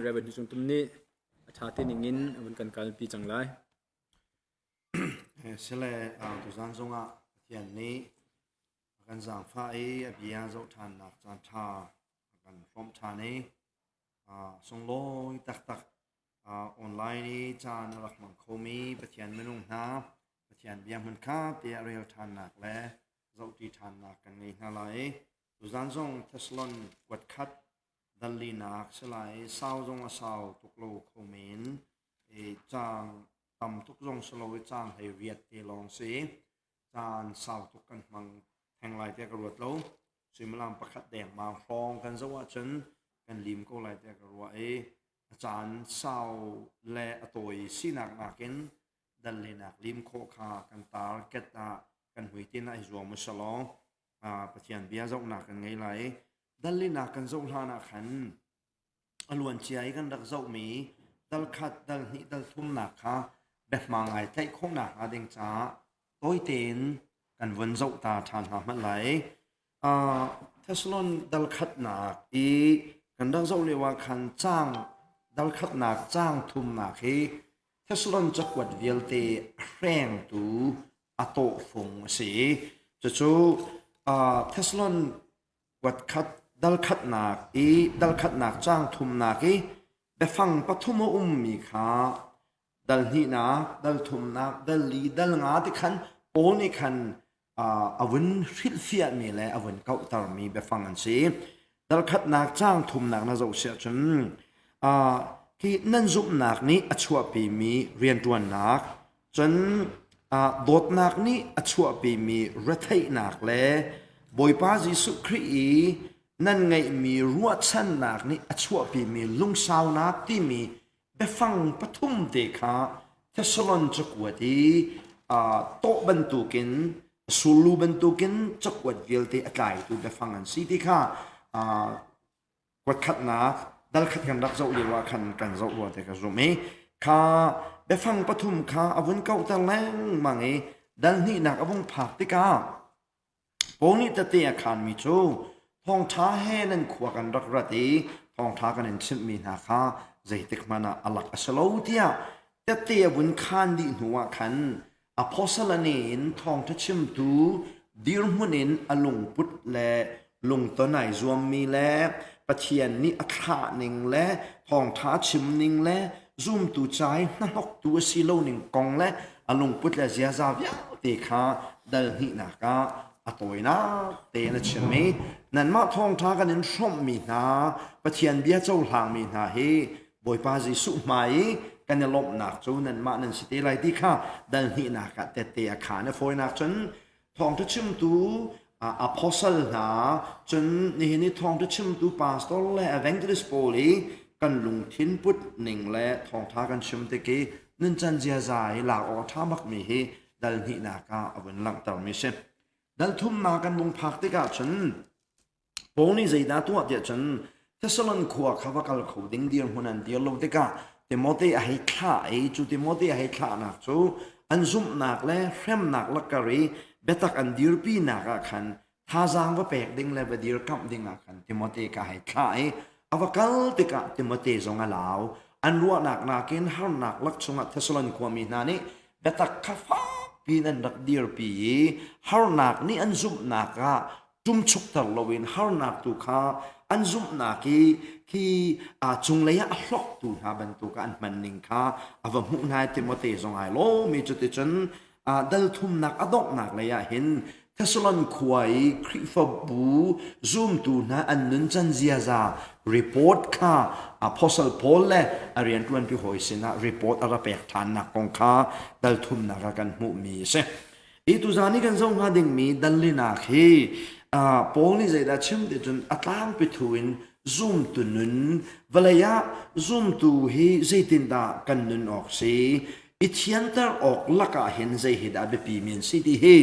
Rabbit ni chung tum ni thate ningin amun kan kalpi changlai sele tu zan zonga tian ni kan zang fa e abia zo than nak chan tha kan from tha ni song loi tak tak online ni chan rak mang khomi pathian menung na pathian biang mun kha te real than nak le zo ti than nak kan ni na lai tu zan zong thaslon wat khat dal li nak selai sao zong a sao tuk lo khomin e chang tầm thúc dòng solo với trang hay Việt thì lòng sĩ trang sao thúc cần mang thành lại cái ruột lâu xí mà làm bắt khát đèn mà phong cần dấu chân cần lim câu lại cái ruột ấy trang sao lệ tuổi xí nạc kiến đần lên nạc lim khô kha cần tar kết ta cần hủy tin lại ruộng một salo bắt hiện bia dấu nạc cần ngay lại đần lên nạc cần dấu ha nạc khẩn luôn chỉ ấy cần đặc dấu mỹ dal khát dal hị dal thum nạc haแบบมาไงใจคงหนักอาดิงจ้าตัวเต็นกันวันเจ้าตาทานหามันไหลเทสลอนดัลขัดหนักอีกันดังเจ้าเรียกว่าคันจ้างดัลขัดหนักจ้างทุมหนักฮีเทสลอนจะกวดเวลเตแรงตูอัโตฟงสีจะชูเทสลอนกวดขัดดัลขัดหนักอีดัลขัดหนักจ้างทุมหนักฮีแบบฟังปฐุมมีค่ะดัลนีนักดัลทุมนักดัลลีดัลงาที่ขันโอนี่ขันอวันฟิลฟิอามีเลยอวันเก่าตารมีแบบฟังกันสิดัลขัดนักจ้างทุมนักน่าจะเสียจนที่นั่นจุบนักนี้อชัวปีมีเรียนตัวนักจนโดดนักนี้อชัวปีมีรัฐนักเลยบอยป้าจิสุครีนั่นไงมีรัวชันนักนี้อชัวปีมีลุงสาวนักที่มีไปฟังปฐุมเด็กค่ะเทสลอนจักวดีโต๊ะบรรทุกินสูลูบรรทุกินจักวดเวลเตอากาศตูไปฟังกันสิที่ค่ะกวดขัดนักดัลขัดกันรักเจ้าเรียกว่าขันกันเจ้าวัวแต่ก็รู้ไหมค่ะไปฟังปฐุมค่ะอวันเก่าแต่แรงมังเอดัลนี่นักอวันผักที่ค่ะพวกนี้จะเตะอาคารมีจูทองท้าแห่นั่นขวากันรักระดีทองท้ากันเห็นชิมมีนาค่ะใจติกมานะอัลลักอัสลาวเดียแต่เตียบุญขันดีหัวขันอพอสลเนินทองทัชิมตูดิรมุนินอลุงพุทธและลุงตัวไหนรวมมีและปะเทียนนี่อัคราหนึ่งและทองท้าชิมหนึ่งและซุ่มตูใจนั่นกตัวซิโลหนึ่งกองและอลุงพุทธและเสียซาบยาเตค่ะเดินหินากาอตัวนะเตนะชิมมีนั่นมาทองท้ากันนั้นชมมีนาปะเทียนเบียเจ้าหางมีนาเฮบอยปาจิสุมาอีกันจะลบหนักจนนั้นมานั่นสิเตไลที่ข้าดันหินักแต่เตะขาเนี่ยฟอยนักจนทองที่ชิมตูอพอสลนะจนนี่ทองที่ชิมตูปาสตอลและเวนเจลิสโปลีกันลุงทิ้นพุทธหนึ่งและทองท้ากันชิมตะกี้นั่นจันเจียใจหลากออกท่ามักมีให้ดันหินักเอาเป็นหลังตามิเชดันทุ่มนากันลงพักที่กาจนโปนี่ใจดาตัวเดียจนเทสลันขวาข้าวกัลขูดิ้งเดียร์หุนันเดียร์ลงที่กาเตโมเตอให้ข้าไอจูเตโมเตอให้ข้านักจูอันซุ่มนักและเฟรมนักลักกะรีเบตักอันเดียร์ปีนักขันท่าจางว่าแปลกดิ้งและเดียร์กัมดิ้งนักขันเตโมเตก็ให้ข้าไออวกัลติกาเตโมเตจงอาลาวอันรัวนักนักเกินฮาร์นักลักชงอัเทสลันขวามีนานี่เบตักข้าฟ้าปีนันรักเดียร์ปีฮาร์นักนี่อันซุ่มนักจุ่มชุกตลอวินฮาร์นักตุข้าอันซุมนาคีจงเลยอะล็อกตูนาบันตุกันมันนิงค่ะอวมุนายติโมเตจงไอโลมีจุดที่ฉันดัลทุมนักอดอกนักเลยอะเห็นเทสลันขวายคริฟบูซุมตูนาอันนุนจันเซียซารีพอร์ตค่ะพอสลพอลเล่อเรียนตัวนพิหอยสินะรีพอร์ตอะไรเปิดฐานนักกองค่ะดัลทุมนักกันมุมีเสอีตุจานี่กันส่งหาดิ่งมีดัลลินักฮีปองนี่ใจได้ชิมเดจนอัตลางไปทูอินซุ่มตุนุนเวลายะซุ่มตูฮีใจตินดากันนุนออกสิอิทยันตร์ออกลักะเห็นใจฮิดาเบปีเมียนสิที่ฮี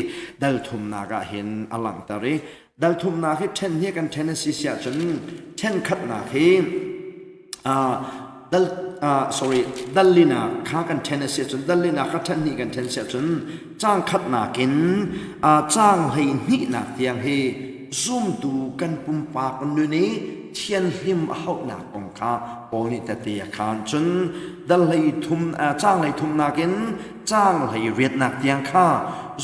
ดัลทุมนากะเห็นอลังตารีดัลทุมนาฮีเช่นเฮียกันเทนนิสเซียจนเช่นขัดนาฮีดัลsorry ดัลลินาข้ากันเทนนิสจนดัลลินาข้าทันนี่กันเทนนิสจนจ้างขัดนากินจ้างให้นี่นักเตียงให้ซุ่มดูกันปุ่มปากกันดูนี้ เทียนหิมเอาหนักองค้าปอนี่แต่เตียขานจนดัลเลยทุมจ้างเลยทุมนากินจ้างเลยเรียดหนักเตียงข้า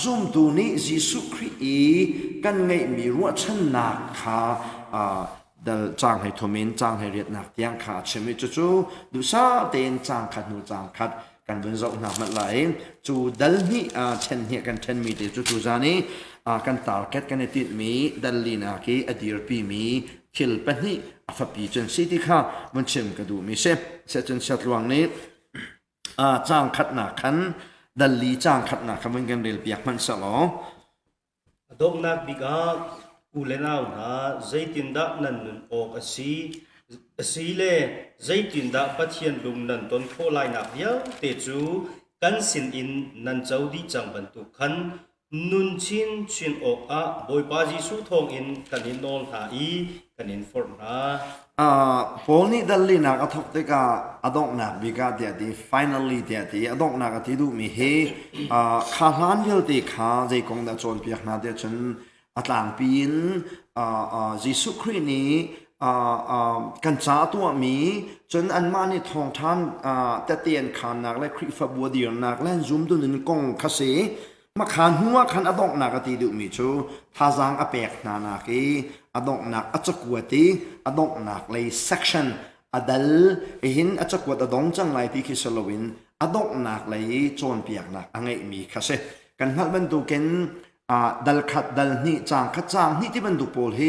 ซุ่มตูนี้ยิสุครีกันไงมีรัวชันหนักขาดัลจ้างให้ทุมินจ้างให้เรียดหนักเตียงข้าเชื่อมิจู่ดูซาเต็นจ้างขัดนูจ้างขัดกันเป็นเราหนักมาไหลจู่ดัลนี่เช่นเหี้ยกันเช่นมีเดจู่จานี้กันตาร์เก็ตกันติดมีดัลลีนาคีอดีรปีมีทิลปนี่ฟับปีจนสิที่ข้ามันเชื่อมกระดูมีเสจนชัดลวงนี้จ้างขัดหนักขันดัลลีจ้างขัดหนักขันมันกันเรียลเปียกมันสลอดอกนักบิกากูเลนเอาหนาใจตินดานันนุนออกสีเล่ใจตินดาปัทยันลุงนันต้นโคลายนักเดียวเตจูกันสินอินนันเจ้าดีจังบรรทุกขันนุนชินออกบอยปาจิสุทองอินกันอินนองหากันอินฟอร์นาพอนี้ดัลลีนักทุกติกาอดอกนักบิกาเดียดี finally เดียดีอดอกนักที่ดูมีเฮข้าล้านเดียวตีข้าใจกงดาจนเปียกนาเดียจนอัตลางปีนยิสุครีนี้กันจ้าตัวมีจนอันมานี่ทองท่านแต่เตียนขานนักและคริฟบัวเดียนักและซุมตัวหนึ่งกงคาเซมาขานหัวขันอดอกนักที่ดูมีชูทาจังอเปกนานักอดอกนักอัจฉริยะอดอกนักเลย section อดัลหินอัจฉริยะดงจังไรที่คิสโลวินอดอกนักเลยโจนเปียกนักอังไงมีคาเซกันหัดบรรทุกกันดัลขัดดัลนี่จางขัดจางนี่ที่บรรทุกโพลเฮ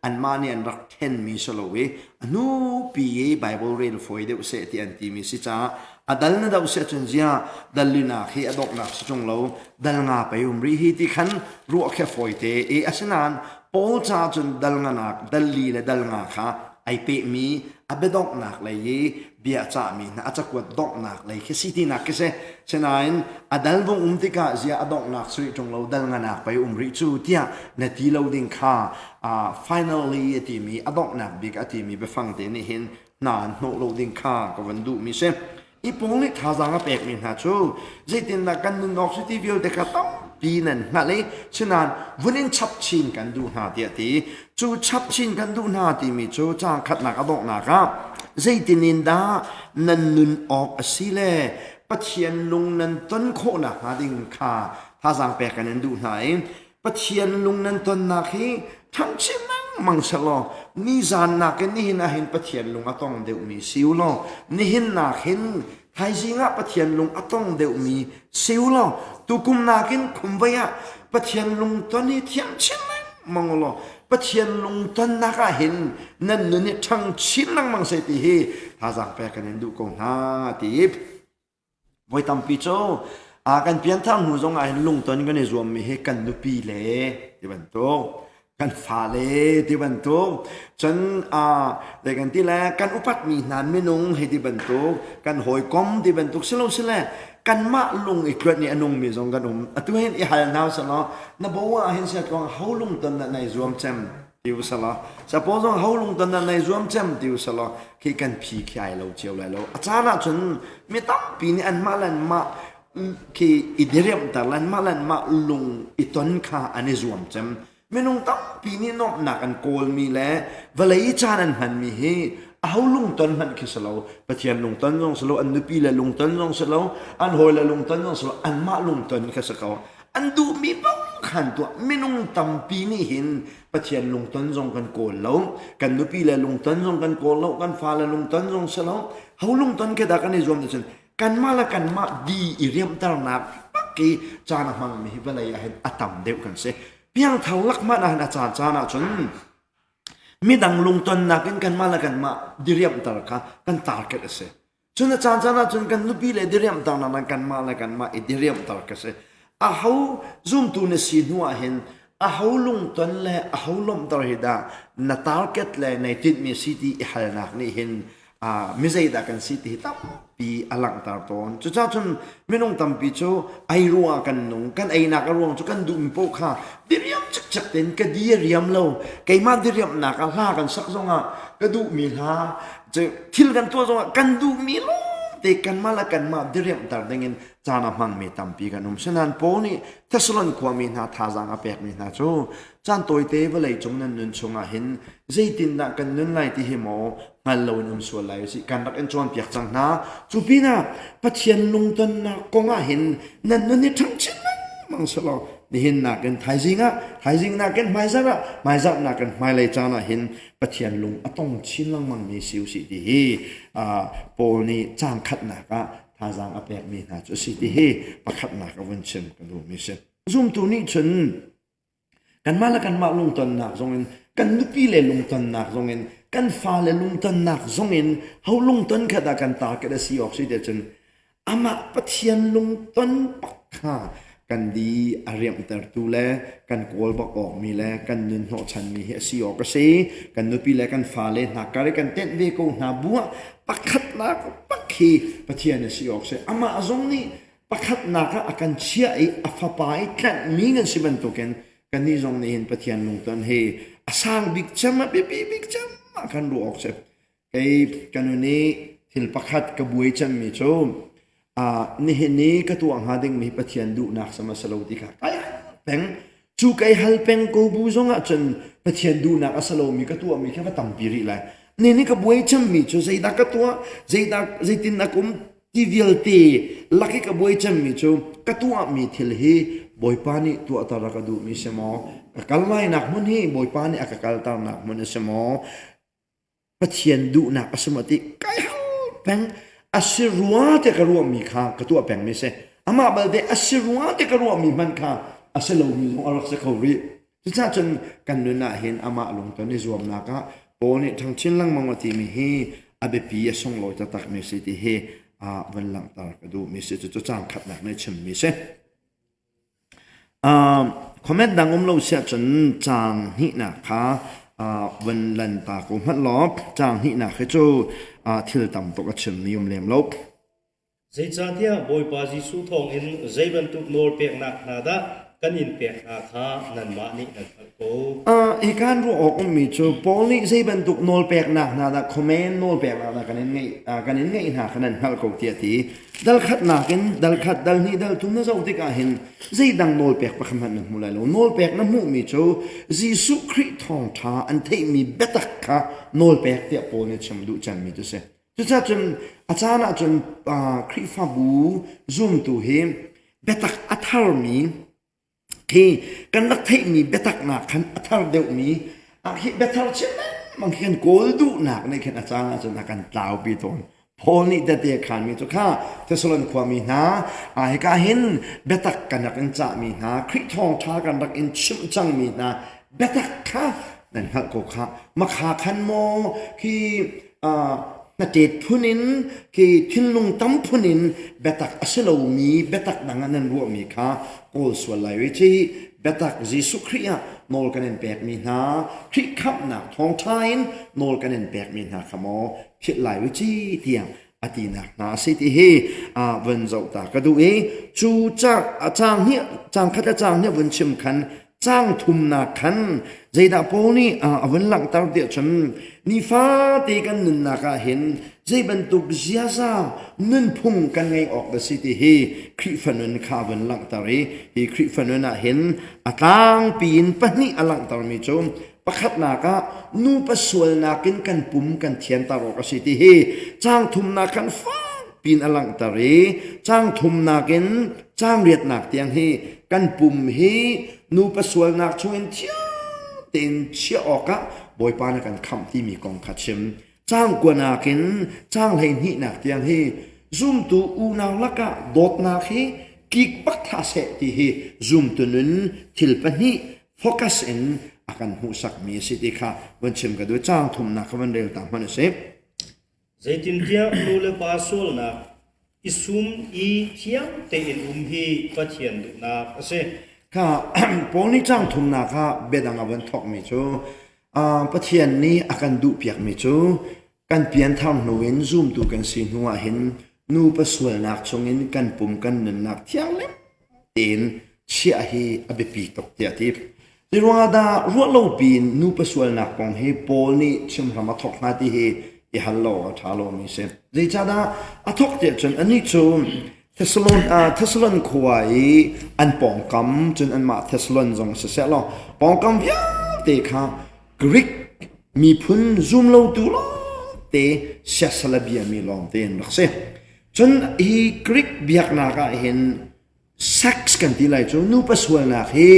อันมาเนี่ยรักเทนมีสโลเวอนุปีเอไบเบิลเรียนฟอยเดอุเซติอันตีมีสิจ้าดัลนั่นดาวเซจนเจียดัลลินาเฮอดอกนักสิจงเราดัลงาไปรีฮีที่ขันรัวแค่ฟอยเตอาศัยนั้นโพลจ้าจนดัลงานักดัลลีและดัลงาค่ะไอเปมีอเบดอกนักเลยเบียจ้ามีนะอาจจะกวดดอกนักเลยแค่สิที่นักแค่เช่นนั้นดัลวงติกาเจียอดอกนักสุดจงเราดัลงานักไปริจูเทียนาทีเราดิ้งค่ะfinally ที่มีอดอกนักบิกที่มีไปฟังเตนี่เห็นนานโนเราดิ้งค่ะก็วันดูมีอีพวกนี้ท้าจังกับเอกมีนะชูใจตินนักกันนึกออกสิที่วิวเด็กก็ต้องปีนั่นนั่นเลยฉะนั้นวันนี้ชับชินกันดูหน้าเดียดีชูชับชินกันดูหน้าที่มีชูจ้างขัดหนักอดอกหนักครับใจตินินดานันนุนออกสิเล่ปะเทียนลุงนันต้นโคนักหาดิ่งค่ะท้าจังเปกกันนั้นดูไหนปะเทียนลุงนันต้นนักฮีทั้งชินังมังสลอนี่จานนักนี่หินเห็นปะเทียนลุงอต้องเดี๋ยวมีสิวลอนี่หินนักเห็นไทยสิงะปะเทียนลุงอต้องเดี๋ยวมีสิวลอตุกุมนักเห็นคุมไว้อะปะเทียนลุงตอนนี้เทียมชินังมังลอปะเทียนลุงตอนนักเห็นนั่นนี่ทั้งชินังมังเสติเฮถ้าจังแปลกันดูกงหาตีบไว้ตามปีโจกันเปลี่ยนทางหูจงไอ้ลุงตอนก็ในรวมมีให้กันนุปีเล่ที่บรรทุกกันฟ้าเล่ที่บรรทุกจนแต่กันที่แรกกันอุปัตมีนานไม่นุ่งให้ที่บรรทุกกันหอยก้มที่บรรทุกเสลสิแลกันมาลุงอีกเรื่องนี้นุ่งมีจงกันตัวเห็นอีหายนาวสละนับว่าเห็นเสียกองเขาลุงตอนในรวมเต็มดิวสละจะพอจงเขาลุงตอนในรวมเต็มดิวสละคือกันพีขายเราเจียวเลยเราอาจารย์จนไม่ต้องปีนี้อันมาลันมาคืออิเดียมแต่ลันมาลันมาลุงอีตอนข้าอันนี้รวมจำไม่นุ่งต้องปีนี้นอกหนักอันโกลมีแล้วเวลาอีจานันหันมีเฮเอาลุงตอนหันคิดสโลปะเทียนลุงตอนจงสโลอันนุปีละลุงตอนจงสโลอันหอยละลุงตอนจงสโลอันมาลุงตอนคิดสเขาอันดูมีบ้างขันตัวไม่นุ่งตั้มปีนี้เห็นปะเทียนลุงตอนจงกันโกลแล้วกันนุปีละลุงตอนจงกันโกลแล้วกันฟ้าละลุงตอนจงสโลเอาลุงตอนแค่ดักกันในรวมเดินกันมาละกันมาดีอีเรียมตานับปักกี้จานักมังมีเวลาเห็นอัตมเดียวกันเสียเพียงเท่าลักมานะอาจารย์จานะจนมีดังลุงตนนักกันมาละกันมาดีเรียมตาละกันตาร์กันเสียจนอาจารย์จานะจนกันนุบีเลยดีเรียมตานักกันมาละกันมาดีเรียมตาร์กันเสียเขาซุ่มตูนสีนัวเห็นเขาลุงตนเลยเขาล้มตาร์เฮดานาตาร์กันเลยในทิศมีสิทธิอิฮัลนักนี่เห็นไม่ใช่ดักกันสิทธิตั้มปีอลังตาร์ตอนจุดจ้าจนไม่น้องตั้มปีโจไอรัวกันนุ่งกันไอนักรัวจุกันดูมีโปกค่ะดิเรียมจักเต็นก็ดีเรียมเราไกมาดิเรียมนักล่ากันสักสองก็ดูมีลาจะทิลกันตัวสองกันดูมีล te kan mala kan ma direm tar dengin chana mang me tampi kanum senan poni thesalon kwami na thazang apek mi na chu chan toi te velai chung nan nun chunga hin zaitin da kan nun lai ti himo ngal lo num so lai si kan rak en chon piak chang na chu pina pathian lung ton na konga hin nan nun ni thang chin mang solo ni hin na kan thaijing na kan mai za na kan mai lai chana hin pathian lung atong chin lang mang mi siu si ti hi pol ni chang khat na ka thazang apek mi na chu si ti hi pakhat na ka won chen ka du mi se zoom tu ni chen kan ma lung ton na zongin kan nupi le lung ton na zongin kan fa le lung ton na zongin ho lung ton khada kan ta ka si oxidation ama pathian lung ton pakha kan di ariam ter tu le kan kol bak ok mi le kan nin ho chan mi he si ok se kan nupi le kan fa le na ka kan ten ve ko na bua pakhat na ko pakhi pathian si ok se ama azong ni pakhat na ka akan chia ai afapai kan mi ngan siban to ken kan ni zong ni hin pathian lung ton he asang big chama big chama kan ru ok se kai kanuni thil pakhat ka buai cham mi cho ni ni ka tu ang hading mi pathian du nak sama salo ti kha ay peng chu kai hal peng ko bu zonga chen pathian du nak asalo mi ka tu mi kha tam piri lai ni ka buai cham mi chu zaida ka tu zaitin na kum ti vial te laki ka buai cham mi chu ka tu mi thil hi boy pani tu atara ka du mi semo ka kalmai nak mun hi boy pani akakal tar nak mun semo pathian du nak asmati kai hal peng asirwa te karua mi kha katua peng mi se ama balde asirwa te karua mi man kha aselo mi long arak se khori cha chen kan nuna hin ama long to ni zuam na ka poni thang chin lang mangati mi hi abe pi song lo ta tak mi se ti he van lang tar ka du mi se chu chang khat nak ne chim mi se comment dang lo sia chen chang hi na khaวันลันตากุมัดล้อจางหินาเขจูทิลตัมตกเชมนิยมเลียมลบใจจานที่บอยปาจิสุทองอินใจบรรทุกโนลเปียกหนักนาดากันอินเปียกอาคานันมานี่นันพักโกอีการรู้ออกมีจูปอลนี่ใจบรรทุกโนลเปียกหนักนาดาคอมเมนโนลเปียกหนักกันอินไงหาขนาดฮัลโกเตียตีดัลขัดหนักกันดัลขัดดัลนี่ดัลทุ่งน่าจะอุติกาเห็นใจดังโนลเปียกประคำหันหนึ่งมูลายโลโนลเปียกน้ำมูมีจูจีสุคริทองทาอันเทมีเบตักค่ะโนลเปียกเตียปอลนี่ชมดูจันมีจุเสจุดจนอาจารย์จนคริฟาบูซูมตัวเฮเบตักอัทาร์มีที่กันนักเทมีเบตักหนักขันอัทาร์เดียวมีที่เบตักเช่นนั้นมันกันโกลดูหนักในขันอาจารย์จนนักกันดาวปีตนพอนี่เดียขันมีจุค่าเทสโลนความมีนาให้การเห็นเบตักกันนักอินจ่ามีนาคริทองท้ากันนักอินชิมจังมีนาเบตักค่ะนั่นฮักโกค่ะมาขาขันโมที่นาเจตพุนินคือทิ้งลงตั้มพุนินเบตักอสโลมีเบตักดังนั้นรัวมีค่ะโกสวลายวิธีเบตักจิสุครียโนลกันเนแปกมีนาคริขับหนักทองไทยโนลกันเนแปกมีนาขโมผิดหลายวิธีเทียงอดีนักนาสิที่เฮวันเจ้าตากระดูจูจักจางเนี่ยจางขัดจางเนี่ยวันชิมขันจางทุมนาขันใจดาโปนี่วันหลังตาเดียฉันนี่ฟ้าตีกันนึนนากาเห็นใจบรรทุกเสียซานึ่นพุ่งกันไงออกเดสิที่เฮคริฟันนข้าวันหลังตาเรฮีคริฟันนเห็นตางปีนปนี่อลังตามีจมประคัดนากานูปสวลนากินกันปุ่มกันเทียนตารอกสิที่เฮจางทุมนาขันฟ้าปีนอลังตาเรจางทุมนากินจางเรียดนักเตียงเฮกันปุ่มเฮนูปสวลนักชวนเทียเต็นเชียออกะบอยปานักันคำที่มีกองขัดชิมจ้างกว่านากินจ้างให้หินักเตียงเฮซุ่มตูอูนาวลักะโดดนาเฮกิกบักทาเสติเฮซุ่มตุนุนทิลปนิโฟกัสเอ็นอาการหูสักมีสิทธิค่ะวันชิมกันด้วยจ้างทุมนักวันเร็วต่างมันเสพใจตินเดียนูเลปาโซลนักอิซุมอีเทียมเตอินฮีปัจเจียนดูนักเสค่ะพวกนี้จ้างทุมนาค่ะเบดังอวันทอกมีจูปัจเจียนนี้อาการดูเปียกมีจูกันเปลี่ยนทำหนูเห็นซูมดูกันสิหัวเห็นนูประสวยนักชงเห็นกันปุ่มกันหนึ่งนักเที่ยงเล็บเต็นเชียฮีอเบปีตกเตียทิพในรัวดารัวโลปีนนูประสวยนักของเฮโปนี่ชิมธรรมทอกนาที่เฮยฮัลโหลท้าโลมีเซ zei cha da athok te chun ani chu Thessalon khuai an pong kam chun an ma Thessalon jong se lo pong kam via te kha Greek mi phun zoom lo tu lo te Thessalabia mi long te nak se chun hi Greek biak na ka hin sex kan ti lai chu nu paswal na he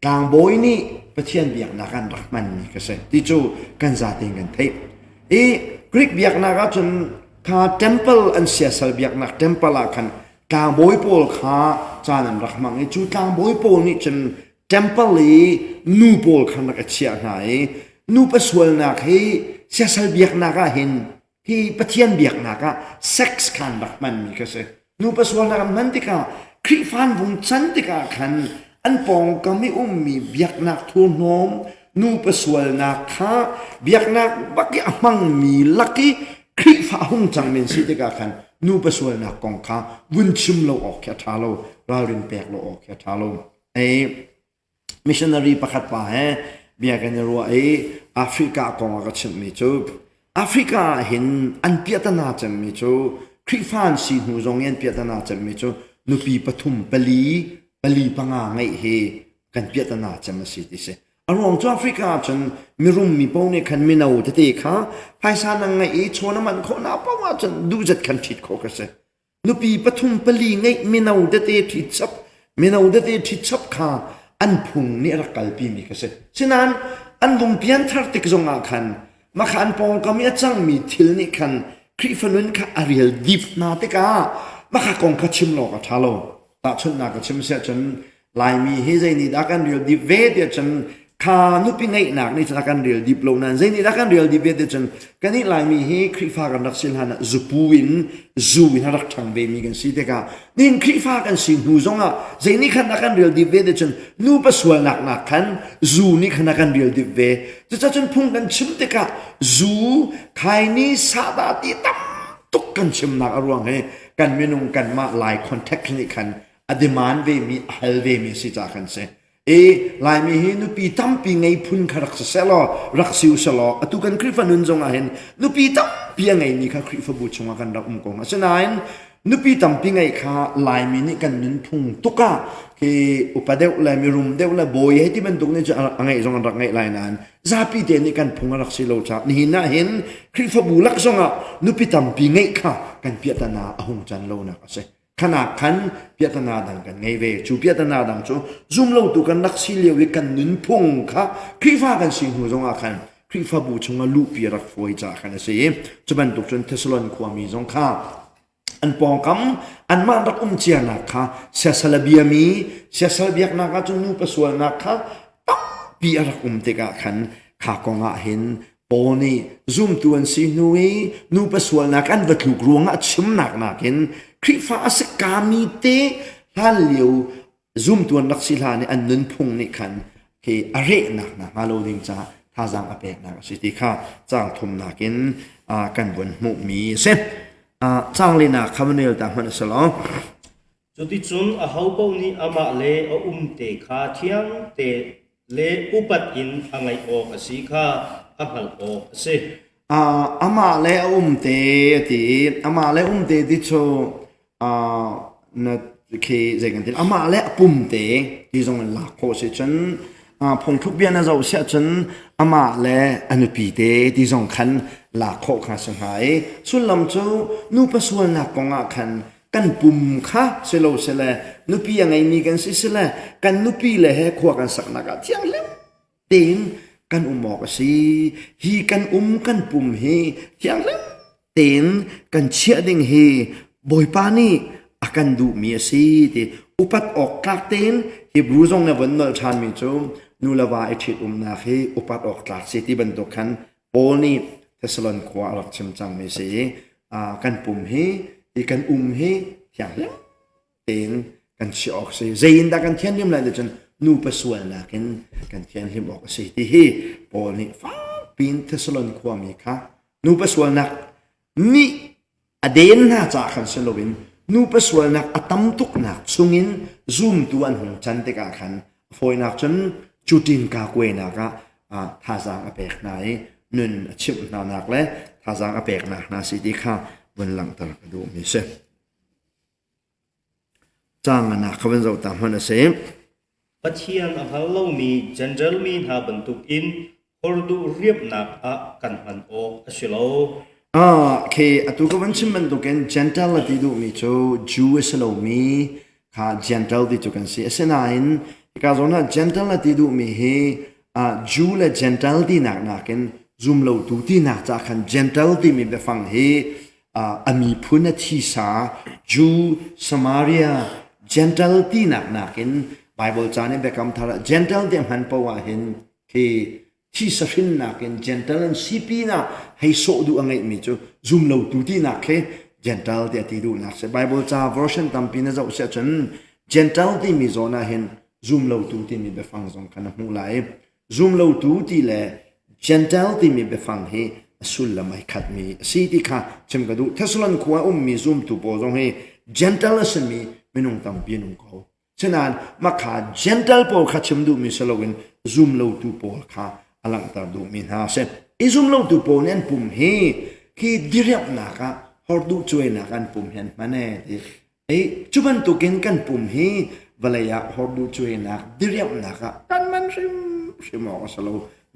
kang boy ni pathian biak na kan rahman ni ka se ti chu kan za te kan thei Greek biak na ka chun kha temple an Thesal biak na temple a khan kang boy pol kha chanan rahmang e chu kang boy pol ni chun temple li nu pol khan ka chia nai nu paswal na he Thesal biak na ka hin hi pathian biak na ka sex khan rahman ni ka se nu paswal na man ti ka kri fan vung chan ti ka khan an pong kami mi biak na thu nom nu paswal na kha biak na baki amang mi laki kri fa hung chang men si ti ka khan nu paswal na kong kha vun chim lo ok kya tha lo rawin pek lo ok kya tha lo missionary pakhat pa he biak an ro Africa kong ka chim mi chu Africa hin an piatana cham mi chu kri fan si hu zong yan piatana cham mi chu nupi pathum pali panga ngai he kan piatana cham si ti se arong to Africa chan mirum mi pone khan minau te kha phaisa na ngai chona man kho na pawa chan du jat khan thit kho ka se nupi pathum pali ngai minau te thit chap minau te thit chap kha an phung ni ra kalpi mi ka se sinan an bung pian thar tik zonga khan ma khan pong kam ya chang mi thil ni khan krifanun kha arial deep na te ka ma kha kong kha chim lo ka thalo ta chun na ka chim se chan lai mi he zai ni da kan real deep ve de chan kha nu pi ngai nak ni cha kan real deep lo nan zai ni da kan real deep ve de chan kani lai mi he krifa kan rak sil hana zupuin zu in rak thang ve mi kan si te ka nin krifa kan sing hu zonga zai ni khan da kan real deep ve de chan nu pa swal nak nak khan zu ni khan kan real deep ve cha chan phung kan chim te ka zu khai ni sa da ti tam tuk kan chim nak arwang he kan menung kan ma lai contact ni khan adiman ve mi hal ve mi si cha khan se lai mi hi nu pi tam pi ngai phun kharak se lo rak siu se lo atu kan krifanun jong a hen nu pi tam pi ngai ni kha krifa bu chunga kan da kong asanain nu pi tam pi ngai kha lai mi ni kan nun thung tuka ke upadeu la mi rum deu la boy he ti ben duk ni cha angai jong rak ngai lai nan za pi te ni kan phung rak si lo cha ni na hen krifa bu lak zonga nu pi tam pi ngai kha kan pi ta na ahung chan lo na ka seขณะขันเปียตนาดังกันไงเวจูเปียตนาดังจูซุ่มเราตัวกันนักสิเลียวกันนุนพงค่ะครีฟ้ากันสิงหูจงอาคันครีฟ้าบูชงลูปีรักฟอยจากกันเสียจะเป็นตุกจนเทสโลนความมีจงค่ะอันปองคำอันมารักเจียนักค่ะเสียสละเบียมีเสียสละเบียกนักจนนูประสวนนักค่ะตั้งปีรักเตกะขันขากองอาเห็นปอนี่ซุ่มตัวสินุยนูประสวนนักอันวัตถุกรวงชิมนักเห็นคริฟ้าสกามีเตฮัลโหลซุ่มตัวนักศิลานี่อันนั้นพงนี่ขันเฮอะไรนักมาโลดิงจ้าท่าจางอเปกนักสิติค่ะจางทุมนักินกันบนมุมีเซจางเลยนักคำนี้ต่างมันสลองจุดที่จุนอาหาวเปนี่อามาเลเตขาเทียงเตเลอุปัตอินอังไงออกสิค่ะอังหัลออกสิอามาเลเตติอามาเลเตติโชนั่นคือใจกันที่อามาเลปุ่มเตที่ตรงนั้นหลักโคสิฉันพงทุกเบียนนะเราเสียฉันอามาเลอนุปีเตที่ตรงขันหลักโคข้าสังหายส่วนลำเจ้านูปัสวนหลักกองขันกันปุ่มข้าเสลเสลนูปียังไงมีกันสิเสลกันนูปีเลยให้ขวากันสักนักเที่ยงเล่มเต็นกันบอกสิฮีกันกันปุ่มฮีเที่ยงเล่มเต็นกันเชื่อดิ่งฮีบอยปานี่akan du mi si ti upat ok tlak ten hebrew jong na van nal chan mi chu nu lawa e thit na he upat ok tlak si ti ban do khan pol ni thesalon khwa rak chim chang mi si kan pum he ti kan he hyang le ten kan chi ok si zain da kan thian lim lai de chan nu paswal na kan thian lim ok si ti he pol ni fa pin thesalon khwa mi kha nu paswal na ni aden na cha khan selowin nu paswal nak atam tuk nak sungin zoom tuan hung chan te ka khan foi nak chun chutin ka kwe na ka tha jang apek nai nun chim na nak le tha jang apek na si ti kha วันหลังตระกดูมีเสจ้างนะเขาเป็นเราตามมันเส Pathian ahal lo mi general mi ha bentuk in hordu riap nak a kan han ok asilo เคอตุกวันชิมมันตุกัน gentle ที่ดูมีโจ Jewish เรามีค่ะ gentle ที่ตุกันสิเสนาอินก็ส่วนนั้น gentle ที่ดูมีเฮJew และ gentle ที่นักกัน zoom เราดูที่นักจากกัน gentle ที่มีไปฟังเฮมีพุนที่สา Jew Samaria gentle ที่นักกัน Bible จานี่แบบคำทาระ gentle ที่มันพูดว่าเห็นคือที่สักนักกัน gentle นั้นสิปีน่ะให้โสดูอะไรมีจู zoom เราดูที่นักคือ gentle ที่ดูนัก Bible จา version ตั้มปีน่ะจะอุตส่าห์จน gentle ที่มีโซน่ะเห็น zoom เราดูที่มีไปฟังสองขนาดหูไหล zoom เราดูที่แหละ gentle ที่มีไปฟังให้สุลละไม่ขัดมีสิ่งที่ข้าจำกันดูถ้าสุลันขวามี zoom ตัวโปรตรงให้ gentle สิ่งมีไม่นุ่งตั้งปีนุ่งเขาฉะนั้นมาข้า gentle โปรข้าจำดูมีสโลกัน zoom เราตัวโปรข้าอลังตาดูมีหาเสร็จไอ้ zoom เราตัวโปรเนี่ยปุ่มให้ที่ดิเรียบนักะฮอร์ดูช่วยนักันปุ่มเห็นมาแน่ที่ไอ้จุบันตัวเก่งกันปุ่มให้เวลาฮอร์ดูช่วยนักดิเรียบนักะกันมันชิมออกสโล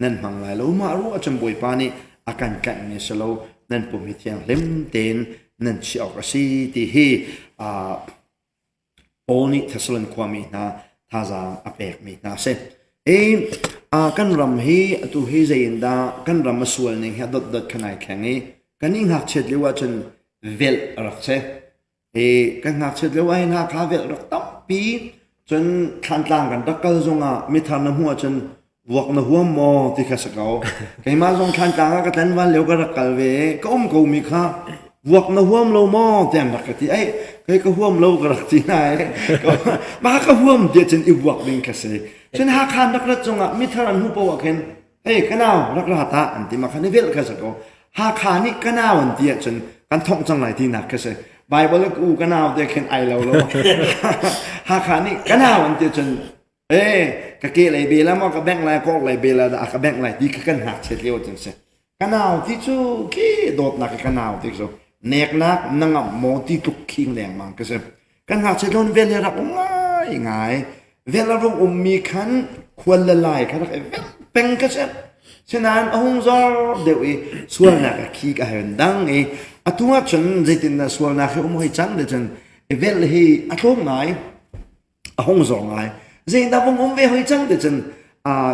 นั่นพังไหลแล้วมารู้ว่าจำบวยปานี่อาการกันเนี่ยสโลนั่นปุ่มที่เทียงเล่มเต็นนั่นเชี่ยวกสิที่ให้โอนี่ทัศนความมีนะท่าจางอเปกมีนะเสร็จกันรำให้ตัวให้ใจอินดากันรำมาส่วนหนึ่งให้ดดขนาดแข็งกันยิ่งหักเช็ดเรียกว่าจนเวลรักเสกันหักเช็ดเรียกว่าให้หักขาเวลรักตั้มปีจนขันต่างกันตะกัลจงไม่ทันหัวจนวกนหัวมอที่ข้าศึกเอาใครมาจงขันต่างก็แต่วันเลี้ยวก็รักกันเวก็กูมีข้าวกนหัวมโลมอเต็มรักที่ไอ้ใครก็หัวมโลก็รักที่ไหนก็มาก็หัวมเดียจนอีวกลิงกษฉันหาขันรักรักจงไม่ทันหัวปวกเห็นกันเอารักรักตาอันที่มาขันเวลข้าศึกเอาหาขานี่กันเอาอันเดียจนกันท่องจังไรที่นักกษไบเบิลกูกันเอาเดียเห็นไอเราหาขานี่กันเอาอันเดียจนกะเกลัยเบลมอกะแบงไรก็ลัยเบลอะกะแบงไรดีกันหักเฉลียวจังสิกันเอาที่จูกี้โดดนักกันเอาที่จูเนกนักนั่งมอที่ตุกคิงแรงมันก็สิกันหักเฉลียวเวลารักง่ายเวลาลงมีขันควรละลายกันเป็นก็สิฉะนั้นองค์จอเดี๋ยวส่วนนักขี้กันเห็นดังตัวฉันจะติดนะส่วนนักให้จังเดี๋ยวฉันเวลาให้อารมณ์ไหนองค์จอไงJadi dah pun we jangan dejen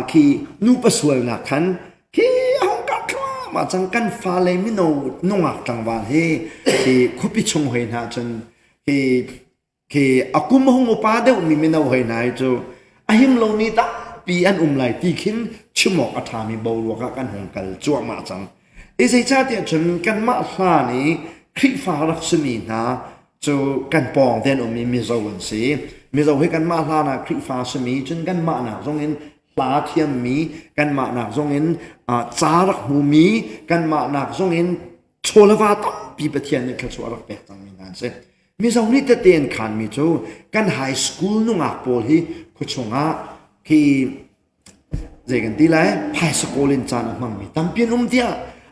ki nupa sual nak kan ki hong kat kla macam kan fale mino nongak tangwan he ki kopi chung hoi na jen ki aku mahong opa de mi mino hoi na jo ahim lo ni ta pi an lai ti khin chumok athami bawlo ka kan hong kal chua ma chang isi cha ti jen kan ma hla ni khi fa rak sumi na jo kan pong den mi zo wan siมีเราให้กันมาลานะคริฟาสมีจนกันมาหนักตรงนี้ปลาเทียมมีกันมาหนักตรงนี้จารักหูมีกันมาหนักตรงนี้โชลวาต้องปีประเทียนเนี่ยคือสวรักเป็ดต่างมีนั่นสิมีเรานี่จะเตียนขันมีโจกันไฮสคูลนุ่งอักโปลีคุณชงอ่ะที่เจกันที่ไรไฮสคูลินจานมั่งมีตั้มเปียนเดีย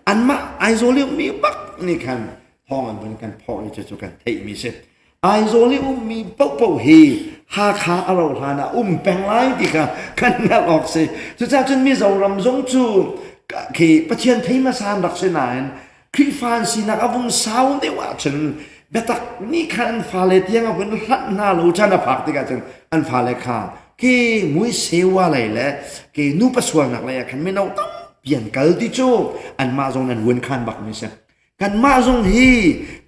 อันมาไอโซลิมีบักนี่กันห้องอันเป็นกันพอจะจุกันเทมีสิไอโซลิมีปุ๊บเฮหาขาอารมณ์ฐานะแปลงไรดีค่ะกันนักออกสิสุดท้ายจนมีเรารำทรงจูที่ประเทศไทยมาสร้างรักษณะคริฟานสินักอวงสาวเดียวฉันเบตักนี่คันฟาเลตยังเอาเป็นรัตนาลูจันพักดีกันจังอันฟาเลค่ะที่มวยเสวะอะไรแหละที่นูปัสสาวะนักเลยคันไม่เอาต้องเปลี่ยนกัลติโจอันมาตรงนั้นวนคันบักไม่ใช่กันมาตรงที่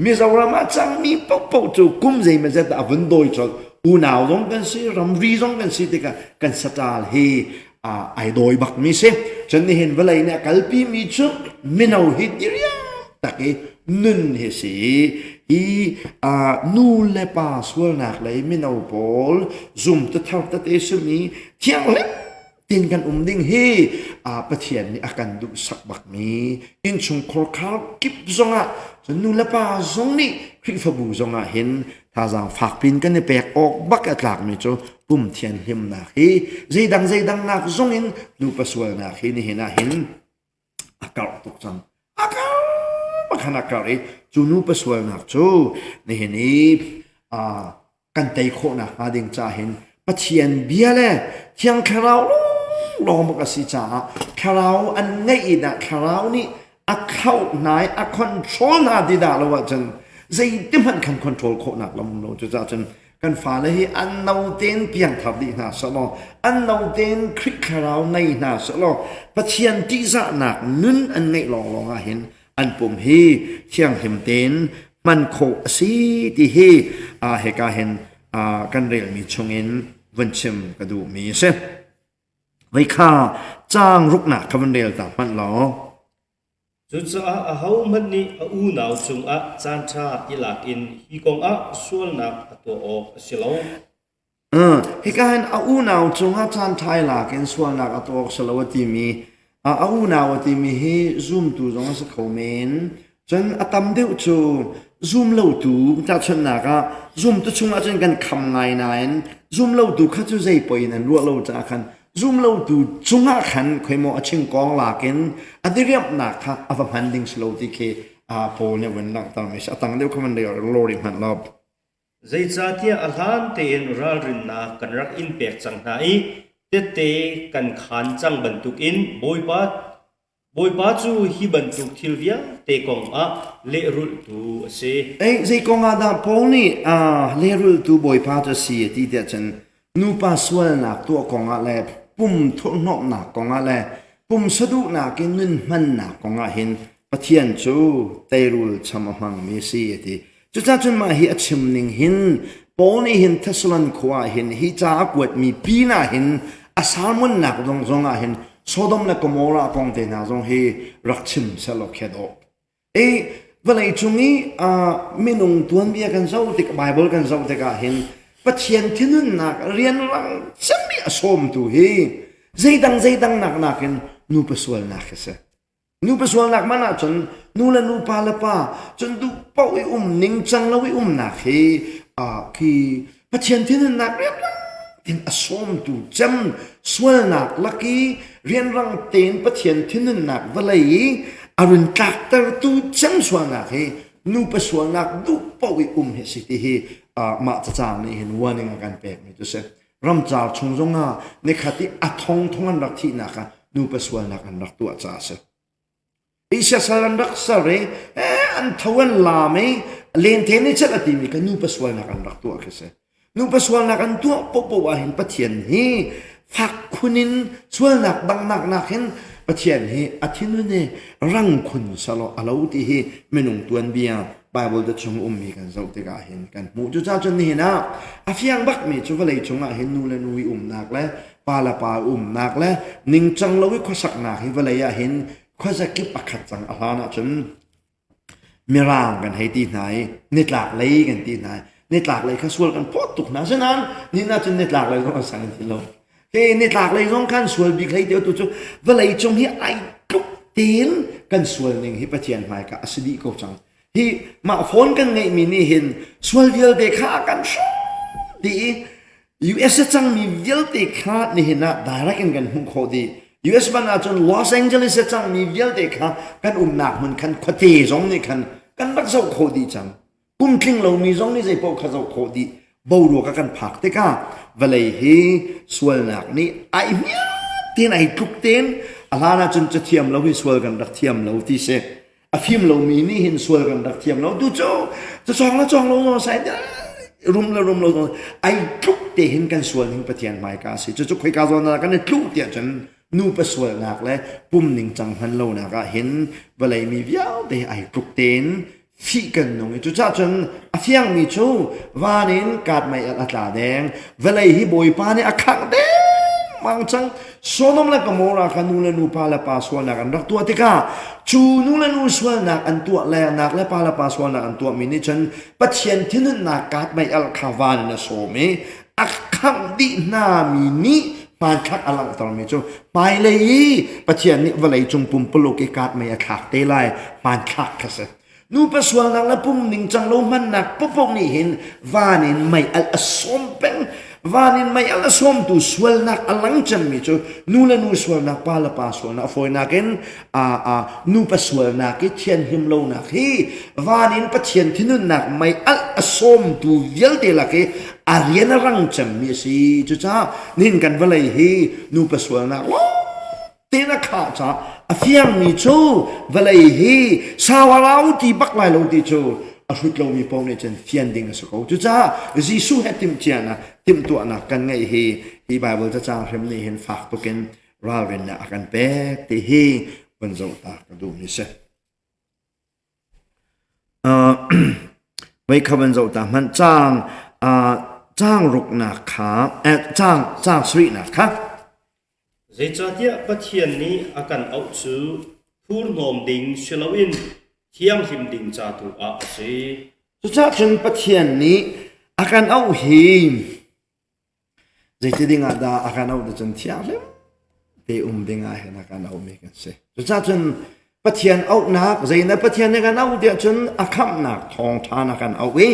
มีเรารำมาจังมีปุ๊บจูกุ้มใจมันจะแต่วันโดยจดอูนาวรงกันสิรำรีรงกันสิที่กันสตาร์เฮไอโดยบักมีสิฉันเห็นเวลาเนี่ยกัลปีมีจุดไม่เอาฮิตเดียแต่ก็นึ่งเฮสินูเลปาสวลนักเลยไม่เอาบอลซุ่มตัดเท่าตัดเอสมีเที่ยงเล็กตินกันดิ่งเฮประเทศนี้อาการดูสักบักมีอินชงคอร์คาร์กิบซงอ่ะฉันนูเลปาซงนี่คริฟบูซงอ่ะเห็นถ้าจางฝากพินกันในแปลกออกบักอัตลักมีโจปุ่มเทียนหิมนักเฮใจดังนักซงอินดูประสวนักเฮนี่เห็นอากาศตกจังอากาศบักขนาดกาศ จูนูปสวลนักจูนี่เห็นนี้กันไตโคนะมาดิงจ่าเห็นปะเทียนเบียเลยเทียงคาราวลองบอกสิจ่าคาราวอันไงอีนะคาราวนี่อักเข้าไหนอักคอนโทรลนาดีดาแล้วว่าจันใจที่มันคันคอนโทรลโคนักลำโนจะจันกันฟ้าเลยอันนาเต็นเปียงทับดีนะสโลอันนาเต็นคลิกคาราวในนะสโลปะเทียนที่จะหนักนึนอันไงลองเห็นอันปุ่มฮีเทียงเห็มเต็นมันโคสีที่ฮีเหกาเห็นกันเรียลมีชงเงินวันชิมกระดูมีเสไว้ข้าจ้างรุกหนักคำเรียลต่างมันหรอจุดจ้าเฮามันนี่อูนาวจงจานชาอิลักอินฮีกงส่วนนักตัวออกสิลาเหกาเห็นอูนาวจงจานไทยหลักอินส่วนนักตัวออกสิลาวที่มีอูนาวที่มีให้ซูมตัวจงสักเขาเมนจนตั้มเดียวจูซูมเล่าตัวจากชนนักซูมตัวชงอาจารย์กันคำไงนั้นซูมเล่าตัวข้าจะใจไปนั้นรัวเล่าจากกันซูมเล่าตัวชงอาขันเคยมองชิงกองหลักอินอันเดียบนักค่ะอัฟพันดิ้งสโลที่เคโพเนี่ยวันหลังตั้งไม่ใช่ตั้งเดียวคำเดียวโลริมันรอบใจจ่าที่อัลฮันเตียนรัลรินนักกันรักอินเปียกจังไหนเตกันขันจังบรรทุกอินบอยปัจจูฮิบันทุกทิลเวียเตกงเลรุลตูเซใจกงดาพงนี่เลรุลตูบอยปัจจูสีที่เดียจันนูปัสวลนักตัวกงอะไรปุ่มทุนนกนักกงอะไรปุ่มสะดุนักกินนินมันนักกงเห็นปะเทียนจูเตรุลชมหังเมสีที่จุดจันมาฮิอัชิมนิงหินปอนี่หินทัศลันขวาหินฮิจากวดมีปีน่าหินอาสามุนนักตรงจงเห็นโซดมและกมอราปองเตน่าจงเฮรักชิมสลบแค่ดอกเวลาช่วงนี้มีนุ่งตัวเบียกันเจ้าติกไบเบิลกันเจ้าติกเห็นปะเทียนที่นั่นนักเรียนรังจะมีอสมตัวเฮใจดังนักเห็นนูเปสวลนักเสนูเปสวลนักมันจนนูและนูปาละป้าจนดูเป้านิ่งจังแล้วนักเฮคือปะเทียนที่นั่นนักเรียนทินอสมตูจำสวลนักลักกี้เรียนรังเต็นปะเทียนที่นั่นนักวลัยอารุณกักตร์ตูจำสวลนักเฮนูปสวลนักดูเป้าเฮสิที่เฮมาจะจางนี่เห็นวันนึงกันแปลกนี่จุดเสรำจ่าชงจงในขณะอัทงทงอันรักที่นักนูปสวลนักอันรักตัวจ่าเสอิเชสลันรักษาเรอันทวันลาไม่เลนเทนนี่จะละทีมีกันนูปสวลนักอันรักตัวกันเสนูปสวลนักอันตัวปปวาเห็นปะเทียนเฮฝักคุนินสวลนักดังนักเห็นปะเทียนเฮอาทิตย์นู้นเนี่ยรังคุณสโลอาลาวที่เฮเมนุงตัวเบียไบเบิลจะชงมีกันเจ้าติกาเห็นกันมูจุจ้าจนนี่นะอาฟิยังบักมีจุกเลยชงเห็นนูและนูวินักและปาละปานักและนิ่งจังเราวิขสักนักเห็นเวลาเห็นข้อจะกิบปักขัดจังอาลานะจนมีร่างกันให้ตีไหนนิดหลากเลยกันตีไหนนิดหลากเลยข้าส่วนกันพอตุกนะฉะนั้นนี่น่าจะนิดหลากเลยต้องสั่งที่เราเฮ้นิดหลากเลยต้องการส่วนบิ๊กให้เดียวตัวจุเวลาจงที่ไอ้กุกเตียนกันส่วนหนึ่งที่ประเทียนหมายกับอสิดีก็จังที่มาฟ้อนกันไงมีนี่เห็นส่วนเดียวเด็กข้ากันดี US จังมีเดียวเด็กข้านี่เห็นนะได้รักกันหุ่นโคดี US บ้านอาจารย์ลอสแองเจลิสจังมีเดียวเด็กข้ากันหนักเหมือนกันขวดเตจงนี่กันรักเจ้าโคดีจังปุ่มคลิงเรามีจงนี่ใจพวกข้าเจ้าโคดีบ่าวรัวกันผักเด็กข้าเวลาเฮส่วนหนักนี่ไอ้เนี้ยเตียนไอ้ทุกเตียนอะไรนะจนจะเทียมเราวิส่วนกันรักเทียมเราที่เสอฟิมเรามีนี่เห็นส่วนกันรักเทียมเราดูโจจะจองเราใส่รุมเราไอ้ทุกเตเห็นกันส่วนถึงประเทียนหมายกาสิจะคุยกันตอนนั้นกันในทุกเดียจนนูไปส่วนหนักและปุ่มหนึ่งจังหันเรานะก็เห็นเวลามีวิวเตไอ้ทุกเตนฟีกันน้องจุจ้าจนอฟิยังมีโจวานินกาดไม่อัตลาแดงเวลาฮิบอยปาเนี่ยอักแดงมังจังโซนมละกมอราคันนูเลนูปาละปาสวนักอันรักตัวติกาจูนูเลนูสวนักอันตัวแรงนักและปาละปาสวนักอันตัวมินิจันปัจเจียนที่นั่นนักกาดไม่อัลคาวานนะโซเมอักขังดีนามินิปานคักอลังตอนนี้จูไปเลยปัจเจียนนี่เวลาจงปุ่มปลุกกาดไม่อักขักเตไลปานคักกษัตริย์นูปสวนักและปุ่มหนึ่งจังโลมันนักปุ๊บนี่เห็นวานินไม่อัลสมเป็น vanin mai ala som tu swal nak alang chan mi chu nu la nu swal nak pa la pa swal nak foi nakin nu pa swal nak ki thian him lo nak hi vanin pa thian thinun nak mai al asom tu vial te la ke arian rang cham mi si chu cha nin kan valai hi nu pa swal nak te na kha cha afiang mi chu valai hi sawalau ti bak lai lo ti chu a hlut lo mi pom ne chen fian ding so ko chu cha jisu hetim chiana tim tu na kan ngai hi bible cha cha hrem ni hin fak to ken rawin na kan pe ti hi ban zo ta ka du ni se wei khaban zo ta man chang ruk na kha chang sri na kha zai cha dia pathian ni akan au chu thur nom ding shelawin thiam him ding cha tu a se chu cha chen pathian ni akan au hi zai ti ding da akan au da chen thiam le te ding a he na kan au me kan se chu cha chen pathian au nak zai na pathian ne kan au dia chen akham nak thong tha na kan au we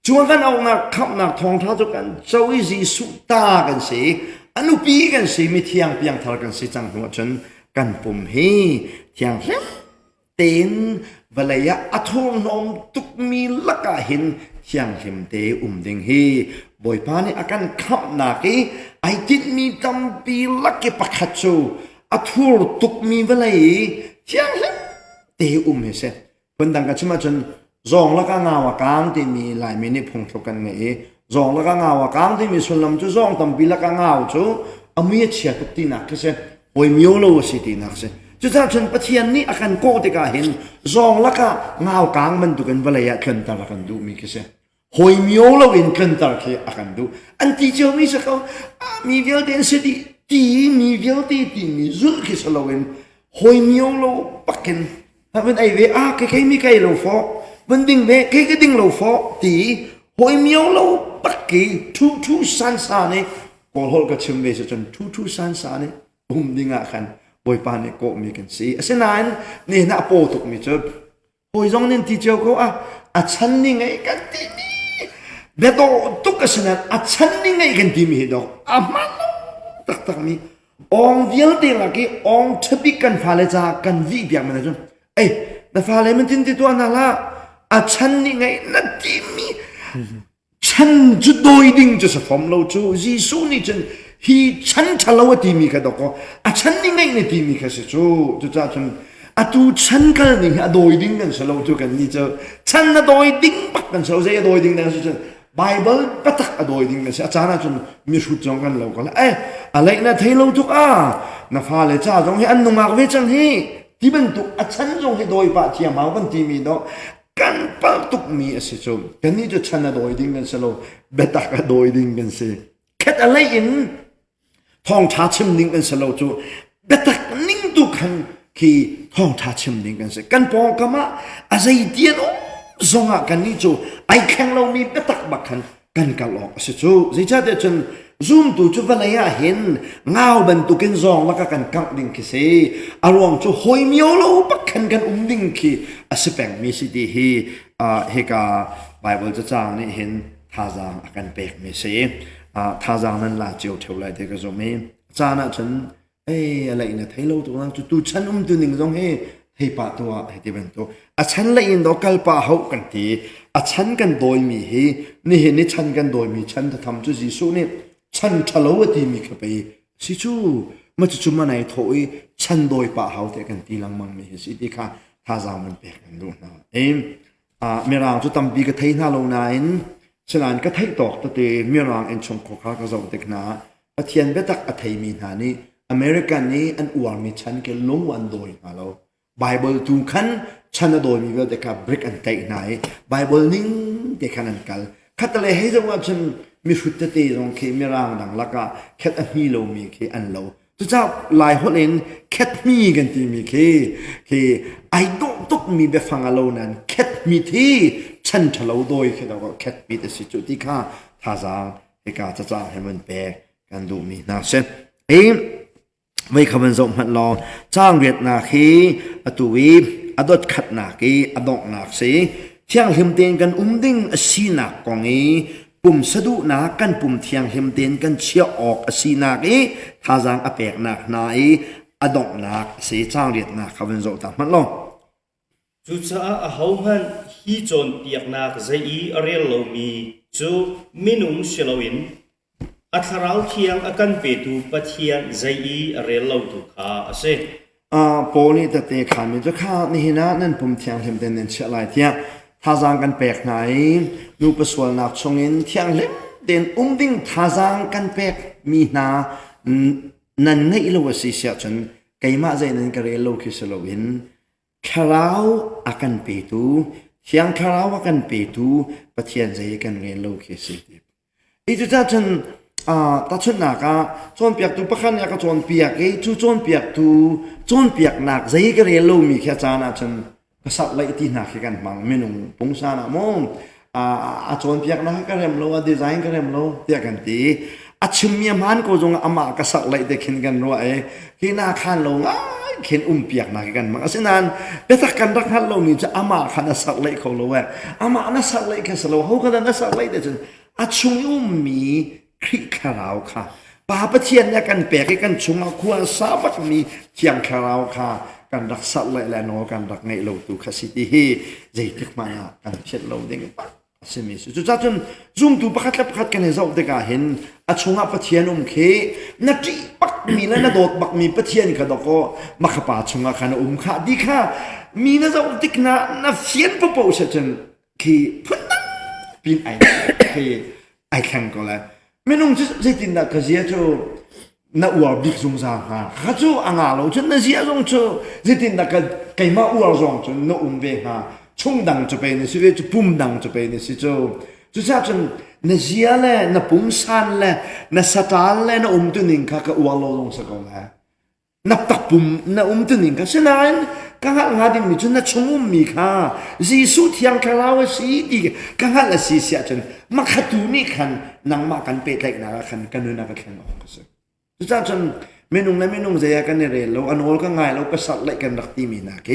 chuan kan au nak kham nak thong tha chu kan choi ji su ta kan se anu pi kan se mi thiang piang thar kan se chang hu chen kan pum hi thiang hle ten valaya athong nom tuk mi laka hin thiang him te ding hi boy pa ni akan khap na ki ai tit mi tam pi lak pakhat chu athur tuk mi valai thiang hle te he se pandang ka chima chen zong laka ngawa kang ti mi lai mi ni phung thok kan nge zong laka ngawa kang ti mi sulam chu zong tam pi laka ngaw chu ami chia tuk ti na ke se oi myo lo si ti na se chu cha chen pathian ni akan ko te ka hin zong laka ngaw kang man tu kan valaya khan ta kan du mi ke se hoi myo lo in khan ta ke akan du an ti jo mi se ko mi vial den se ti mi vial ti mi zul ke se lo in hoi myo lo paken ha ben ai ve ke mi kai lo fo ben ding ve ke ding lo fo ti hoi myo lo pakki thu san sa ne ko hol ka chim ve se chen thu san sa ne dinga khan boy pa ne ko mi kan si asenan ni na po tuk mi chu hoi zong nin ti cheu ko a chan ni ngai kan ti mi be to tuk asenan a chan ni ngai kan ti mi do a man tak mi ong vial te la ki ong chabi kan fa le cha kan vi biak man chu ei da fa le man tin ti to na la a chan ni ngai na ti mi chan chu doi ding chu sa phom lo chu ji su ni chen hi chan chalo ti mi ka do ko a chan ni ngai ne ti mi ka se chu cha chen a tu chan kal ni a doi ding kan sa lo chu kan ni chu chan na doi ding pak kan so se doi ding na chu bible patak a doi ding na se cha na chun mi shu chong kan lo ko la a lai na thei lo tu na fa le cha jong hi an nu mak ve chang hi ti ben tu a chan jong hi doi pa thiam ma kan ti mi do kan pal tuk mi ase chu kan ni chu chan na doi ding kan sa lo betak a doi ding kan se khet a lai in thong cha chim ning kan sa lo chu betak ning tu khan ki thong cha chim ning kan se kan pong kama a zai tian zonga kan ni chu ai khang lo mi betak bakhan kan ka lo ase chu zai cha de chen zoom tu chu valaya hin ngao ban tu ken zong la ka kan kang ding ki se arong chu hoi myo lo bakhan kan ding ki asepeng mi si di hi he ka bible cha chang ni hin tha jang akan pek mi se tha jang nan la chiu theu lai de ka zo me cha na chen lai na thai lo tu na chu tu chan tu ning zong he hei pa tu he ti ben tu a chan la in do kal pa ho kan ti a chan kan doi mi hi ni he ni chan kan doi mi chan ta tham chu ji su ni chan thalo ti mi ka pe si chu ma chu ma nai thoi chan doi pa ho te kan ti lang mang mi hi si ti kha tha jang man pe kan du na me rang chu tam bi ka thei na lo na in chalan ka thei tok ta te me rang en chong kho kha ka zo te na pathian be tak a thei mi na ni american ni an uar mi chan ke long wan doi na lo bible tu khan chana doi mi be ka brick and take nai bible ning te khan an kal khatale he jong wa chen mi shut te jong ke me rang dang laka khet a hi lo mi ke an lo tu cha lai hol in khet mi gan ti mi ke ai do tuk mi be fang alo nan khet mi thi chan thalo doi ke da khet mi te si chu ti kha tha jang he ka cha he man pe kan du mi na seไม่คำนส่งหันลองจ้างเวียดนาคีอตุวีอดดขัดนาคีอดอกนาสีเที่ยงหิมเตียนกันดิ้งสีนักกองนี้ ปุ่มสะดุนากันปุ่มเทียงเฮมเดนกันเชียออกสีนักท่าจางอเปกนักนายอดอกนักเสียจางเรียดนักเขาเป็นโจตามันลงจุดจ้าเฮามันฮีจนเปียกนักใจเรียลโลมีจูมินุงเชลวินอัทราวเทียงอากันเปตูปะเทียนใจเรียลโลตุขาเสโปนี่แต่เตะขามีจะข้านี่นะนั่นปุ่มเทียงเฮมเดนเนเชียลายเทียท่าจางกันเปกไหนนูประสวลนักชงอินเทียงเล็มเด่นดิ้งท่าจางกันเปกมีนานั่นไงอิโลวสิเสียจนไกมาใจนั้นก็เรียนโลกิสโลวินคาราวอากันเปตูเทียงคาราวอากันเปตูปะเทียนใจกันเรียนโลกิสิติอีจุดจนตัดชุดหนักจนเปียกตูประคันยากจนเปียกจูจนเปียกตูจนเปียกหนักใจก็เรียนโลมีแค่จานะจนกษัตริย์เลยที่หนักกันบางเมนูปงซานะมงจนเปียกนะก็เรียนโลดีไซน์ก็เรียนโลเตียกันตีชิมยมันก็จงอามากษัตริย์เลยเด็กเห็นกันว่าที่น่าขันโลง่ายเห็นเปียกหนักกันบางฉะนั้นเด็กกันรักฮัลโลมีจะอามาขันนักษัตริย์เลยเขาโลอามานักษัตริย์เลยแค่สโลเขาก็นักษัตริย์เลยเด็กจนชุงมีคริคาราวค่ะป่าประเทียนกันเปียกกันชุงเอาควรสาบักมีเทียงคาราวค่ะกันรักษาเลยและโนกันรักไงเราตุขสิทธิใจตึกมากันเช็ดเราเด้งปักสมิสุดท้ายจนจุ่มตุประคัดกันให้เราได้กันเห็นชงประเทียนเคนัดจีปักมีแล้วนัดโดดปักมีประเทียนกันดอกก็มาขป่าชงกันค่ะดีค่ะมีนัดเราติกนัดเสียนประโปเสจนคือพุ่งปีนไอแข่งก็แล้วไม่นุ่งจะติดนักก็เสียจูน่าอวดบิ๊กซุงซาฮะข้าจูอ่างเราจนน่าเสียจงจูจะติดนักก็ไก่มาอวดจงจนน่าเบฮะชงดังจะเป็นสิเวจูปุ่มดังจะเป็นสิจูจะจนน่าเสียเลยน่าปุ่มสันเลยน่าสตาร์เลยน่าตัวนิ่งข้าก็อวดเราจงสักคนฮะนับตักปุ่มน่าตัวนิ่งข้าฉะนั้นกังหันงาดิมีจนน่าชงมีข้าจีสุที่ยังคาราวสีดีกังหันละสีเสียจนมาขัดตัวนี่ขันนังมากันเป็ดเล็กนักขันกันนู่นนักขันออกก็สิจะจนเมนุ่งและเมนุ่งใจกันเนี่ยเราอันโอลก็ง่ายเราก็สัตว์เล็กกันรักที่มีนัก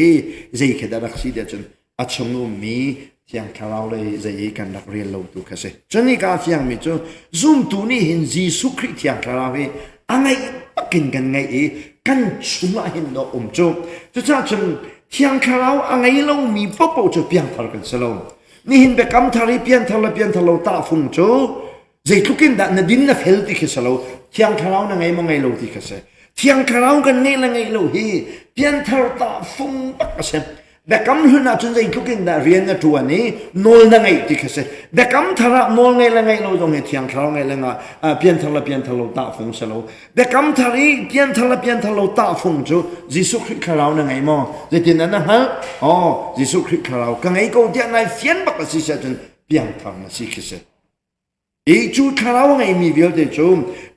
ใจแค่ได้รักสีเดียจนอัดชงมีที่ยังคาราวเลยใจกันรักเรียนเราตัวก็สิจนนี่การที่ยังมีจูซุ่มตัวนี่เห็นจีสุคริที่ยังคาราวอันไงปักกินกันไงกันชุมเห็นดอกจูจะจนที่ยังคาราวอันไงเรามีป๊อปจะเปลี่ยนทาร์กันสโลมนี่เห็นแบบคำทารีเปลี่ยนทาร์ตาฟุงจูใจทุกินดันดินนับเฮลติคิสโลที่ยังคาราวนั่งไงมองไงโลติคิสที่ยังคาราวกันไงละไงโลฮีเปลี่ยนทาร์ตาฟุงปักเสแบบคำหุ่นน่ะจนใจทุกินดันเรียนนัตัวนี้โนลนั่งไงติคิสแบบคำทาร์โนลไงละไงโลตรงนี้ที่ยังคาราวไงละไงเปลี่ยนทาร์ตาฟุงสโลแบบคำทารีเปลี่ยนทาร์ตาฟุงจูยิสุคริคาราวนั่งไงมอจะที่นั่นนะฮะยิสุคริคาราวกันไงก็เดี๋ยวไงเฟียนปักสิเสจนเปลี่ยนทางนะสิคิสจูคาราวไงมีเวลเดจู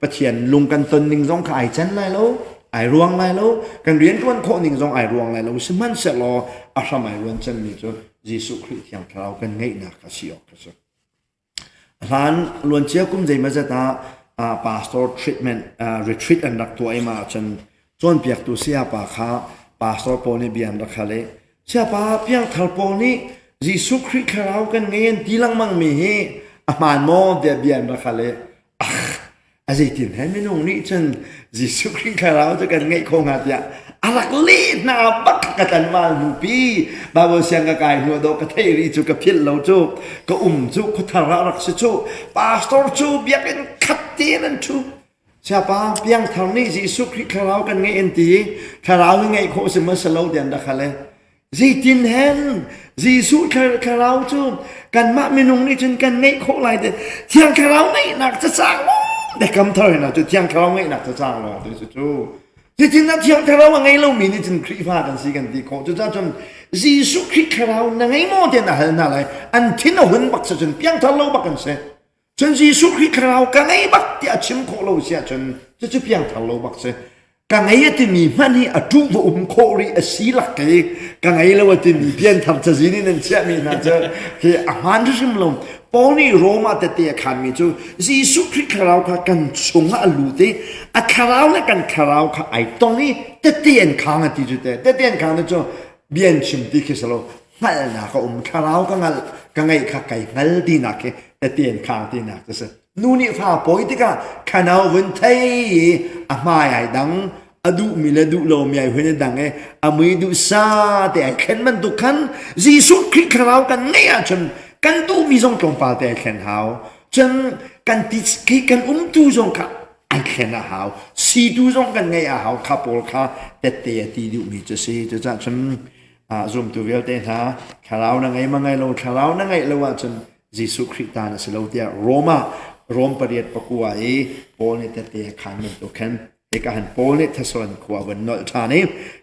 ปะเทียนลุงกันตนหนึ่งสองขายจันไรแล้วไอรวงไรแล้วกันเรียนกันคนหนึ่งสองไอรวงไรแล้วสมันเสลออาสมัยวันจันมีจูยิสุคริสยังคาราวกันไงนักสิออกก็สิร้านล้วนเชี่ยวกุ้มใจมาจากpastoral treatment retreat อันดักตัวไอมาจนเปียกตัวเสียป่าข้า pastoral ปนี่เบียนรักเขาเลยเสียป่าเพียงทาร์ปนี่ยิสุคริสคาราวกันไงทีหลังมั่งมีเฮอามันโมเบียนรักเขาเลยอาจจะถึงให้ไม่นุ่งนี่จนยิสุคริสคาราวจะกันไงคงอาจจะอารักลีน่าบักกันมาหนูปีบางวันเสียงกายหัวโดกระเทยรีจูกับพิลเราจูก็จูก็ทารารักสิจูปาสตอร์จูเบียกันขัดเตียนจูใช่ปะเพียงทางนี้ยิสุคริสคาราวกันไงเอ็นตีคาราวไงโคสมัสโลเดียนดักเลยจีตินเห็นยิสุคาราวจูกันมาไม่นุ่งนี่จนกันไงโคไรเดเที่ยงคาราวไงหนักจะสร้างแต่คำเท่าไหร่นะจุดเที่ยงคาราวไงหนักจะสร้างเลยดูสิจูที่จริงนะที่ยังคาราวไงเรามีนี่จนคริฟ้ากันสิกันดีเขาจะจนยิสุคริสคาราวนั่งไงโมเดนอะไรนั่นเลยอันที่เราเห็นบักจนเพียงทะเลาะบักกันเสียจนยิสุคริสคาราวกันไงบักที่อาชิมโคเราเสียจนจะเพียงทะเลาะบักเสียกันไงที่มีมันนี่อดูว่าโครีสีหลักเกยกันไงเราที่มีเพียงทำจะสินี่นั่นเสียมีน่าจะคืออาหารที่ชิมลงปอนี่โรมาแต่เตียขันมีจูยิสุคริสคาราวกันชงอาลูเตอาคาราวและกันคาราวค่ะไอตรงนี้แต่เตียนข้างที่จุดแต่เตียนข้างนั่นจูเบียนชิมที่คิดสโลนั่นนะก็คาราวกัน ka ngai kha kai ngal ti na ke te tien khang ti na te se nu ni fa poi ti ka khanau wen thai a mai ai dang adu mi le du lo mi ai wen dang e a mi du sa te ai khen man tu khan jisu kri khanau kan ngai a chun kan tu mi jong tong pa te khen hao chân kan ti ki kan tu jong ka ai khen a hao si tu jong kan ngai a hao kha pol kha te te ti du mi che si che cha chun zoom tu vel te ha khalau na ngai ma ngai lo khalau na ngai lo wa chun jisu christa na se lo tia rom pariat pakua e pol ne te te khan men to khan e ka han pol ne thason khwa wan nol tha ne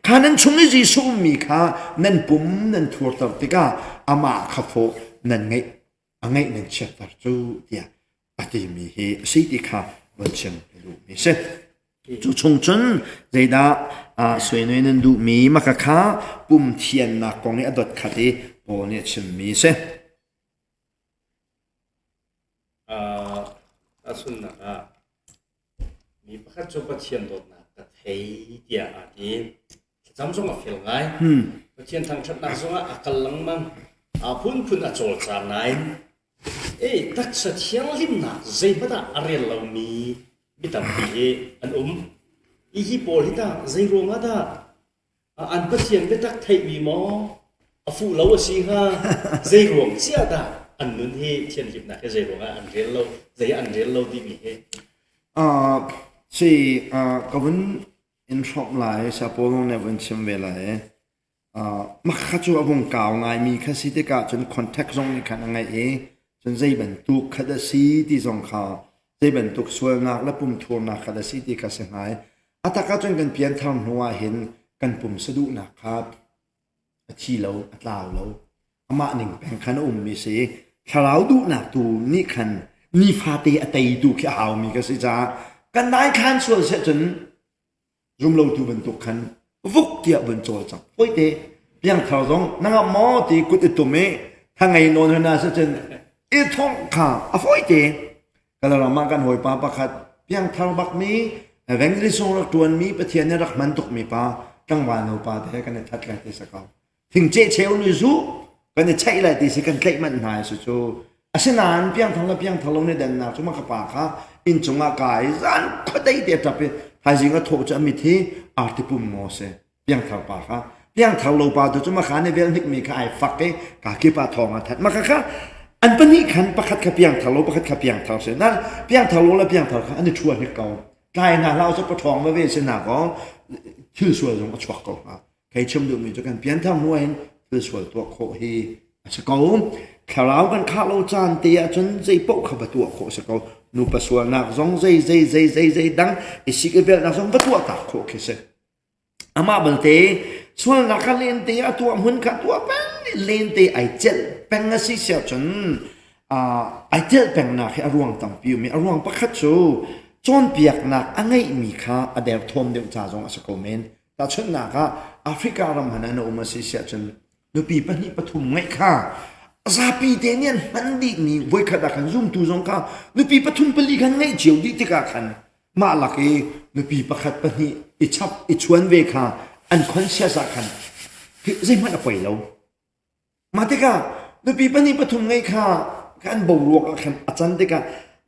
khanan chung jisu mi kha nan pum nan thur ta te ka ama kha pho nan ngai angai nan chet tar chu tia ati mi he si ti kha wan chen lu mi se chu chung chun zai da sui noi nan du mi ma ka kha pum thian na kong ne adot khati pol ne chen mi se asun na mi pakhat chu pathian dot na ka thei tia ati cham song a fel ngai pathian thang that na songa akal lang man a phun a chol cha nai e tak sa thiang lim na zai bada arel lo mi bitam pi an i hi pol hi ta zai ronga da an pathian be tak thei mi mo a fu lo a si ha zai rong chia da an nun he thian lim na ke zai ronga an rel lo di mi he si kawun in shop lai sa polong ne wan chim ve lai ma kha chu abong kaw ngai mi kha si te ka chun contact zong ni khan ngai e chun zai ban tu kha da si ti zong kha zai ban tu sual nak la pum thur na kha da si ti ka se ngai ataka chun kan pian tham nuwa hin kan pum sadu na kha chi lo atlaw lo ama ning peng khan mi se khalau du na tu ni khan ni fa te atai du kha haw mi ka si cha kan nai khan sual se chun zoom lo tu ban tu khan vuk tia ban chol chang poi te piang thao dong nanga mo ti kut tu me thangai non na sa chen e thong kha a foi te kala ma kan hoi pa pakhat piang thao bak mi veng ri song rak tuan mi pathian ne rak man tuk mi pa tang wa no pa te kan that la te sa ka thing che cheu nu zu kan chai la ti si kan tlai man nai su chu asinan piang thang la piang thalo ne dan na chu ma kha pa kha in chunga kai zan khodai te tape hai jinga tho cha mi thi artipum mo se piang thal pa kha piang thal lo pa tu chuma khane vel nik mi kha ai fak ke ka ki pa thong a that ma kha kha an pani khan pakhat kha piang thal lo pakhat kha piang thal se na piang thal lo la piang thal kha an chua ni kau kai na lao cha pa thong ma ve se na ko thil sual jong a chwak ko ha kai chum du mi chu kan pian tham nuai thil sual to kho hi a se ko khalau kan kha lo chan te a chun zai po kha ba tu kho se ko nu pa sual nak zong zai dang isik bel na zong ba tu ta kho ke se ama bal te sual na kha len te a tu mun kha tu pa len te ai chel peng a si sia chun ai chel peng na kha ruang tam pi mi ruang pa khat chu chon piak nak angai mi kha adel thom de cha zong a se ko men ta chun na kha africa ram hana no ma si sia chun nu pi pa ni pathum ngai kha zapi te nian mandi ni voi khada kan zoom tu zong ka nu pi pathum pali kan ngai chiu di te ka khan ma la ke nu pi pakhat pa ni I chap I chuan ve kha an conscious a khan ki zai ma na poi lo ma te ka nu pi pa ni pathum ngai kha kan bo ruak a khan achan te ka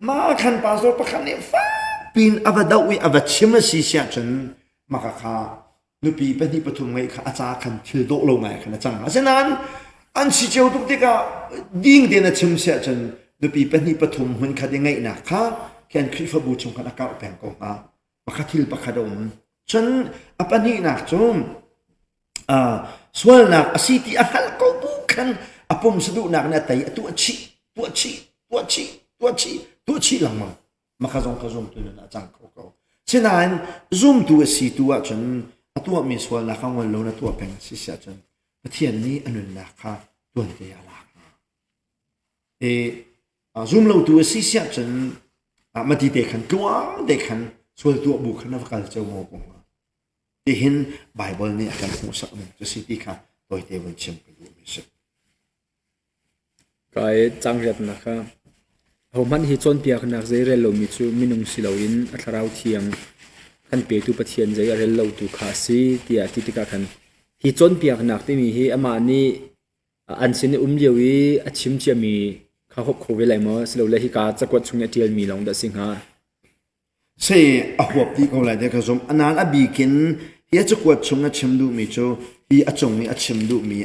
ma khan pa so pa khan ne fa pin avadau wi avachim si sia chen ma kha nu pi pa ni pathum ngai kha acha khan thil do lo ngai khan chang asenan an si cheu tuk te ka ding de na chim sia chen nu pi pa ni pathum hun kha de ngai na kha ken khri fa bu chung kha ka peng ko ma pakhathil pakhadom chen apani na chum swal na asiti ahal ko bu khan apum sadu na na tai tu chi lang ma makhazong tu na chang ko chinan zoom tu si tu a chen atua mi swal na khang lo na tu peng si sia chen pathian ni anun na kha tuan te ala zoom lo tu si sia chen mati te khan tuang de khan swal tu bu khan na kal cheu mo ko ti hin bible ni akan hu sak ne to si ti kha toy te wan chem ko mi se kai changret na kha homan hi chon pia khnak zai rel lo mi chu minung siloin atharau thiang kan pe tu pathian zai rel lo tu kha si tia ti ka khan hi chon pia khnak te mi hi ama ni อันสินเลียวอีอัชิมเจียมีข้าหกโควิดไรมั้งสิเราเลยฮิกาจะกดช่วงนี้เทียนมีลงดัสิงหาเสียอหัวที่เขาเลยเด็กสมอันนั้นบีกินเฮียจะกวดชงชิมดูมีโจฮีอจงมีชิมดูมี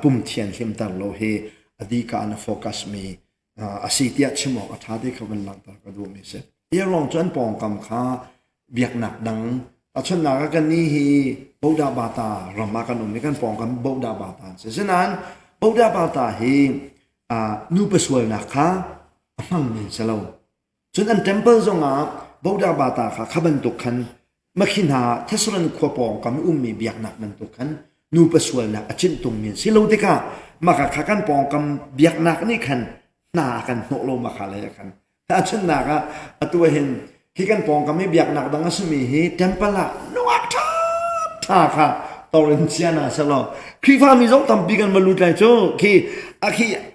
ปุ่มเทียนเข้มตลอดเฮอดีการโฟกัสมีอาศัยที่ชิมออกท้าที่เขาเป็นหลังตากระดูมีเสียเฮียลองจนปองกำค้าเบียกหนักดังแต่ชนหนักกันนี่ฮีบูดาบาตารำมากันนุ่มมีกันปองกันบูดาบาตาเสียฉะนั้นบูดาบาตาฮีนูเปสวยนะคะมั่งมีเสลาจนอันเทมเพิลจงอาบูดาบาตาค่ะขับบันตุกันมาขินาเทสรันขวปองกำอุ้มมีเบียกหนักบันตุกันนูเปสวยนะอจินตุงมีสิโลติกามาขักันปองกำเบียกหนักนี่คันหนากันโนโลมาขาเลยกันแต่อจินหนักอะตัวเห็นที่กันปองกำไม่เบียกหนักดังนั้นสมีเฮเทมเพิลละนวักท่าค่ะตอรินเซียนาสลอครีฟ้ามีสองทำปีกันมาลุดเลยโจ้คี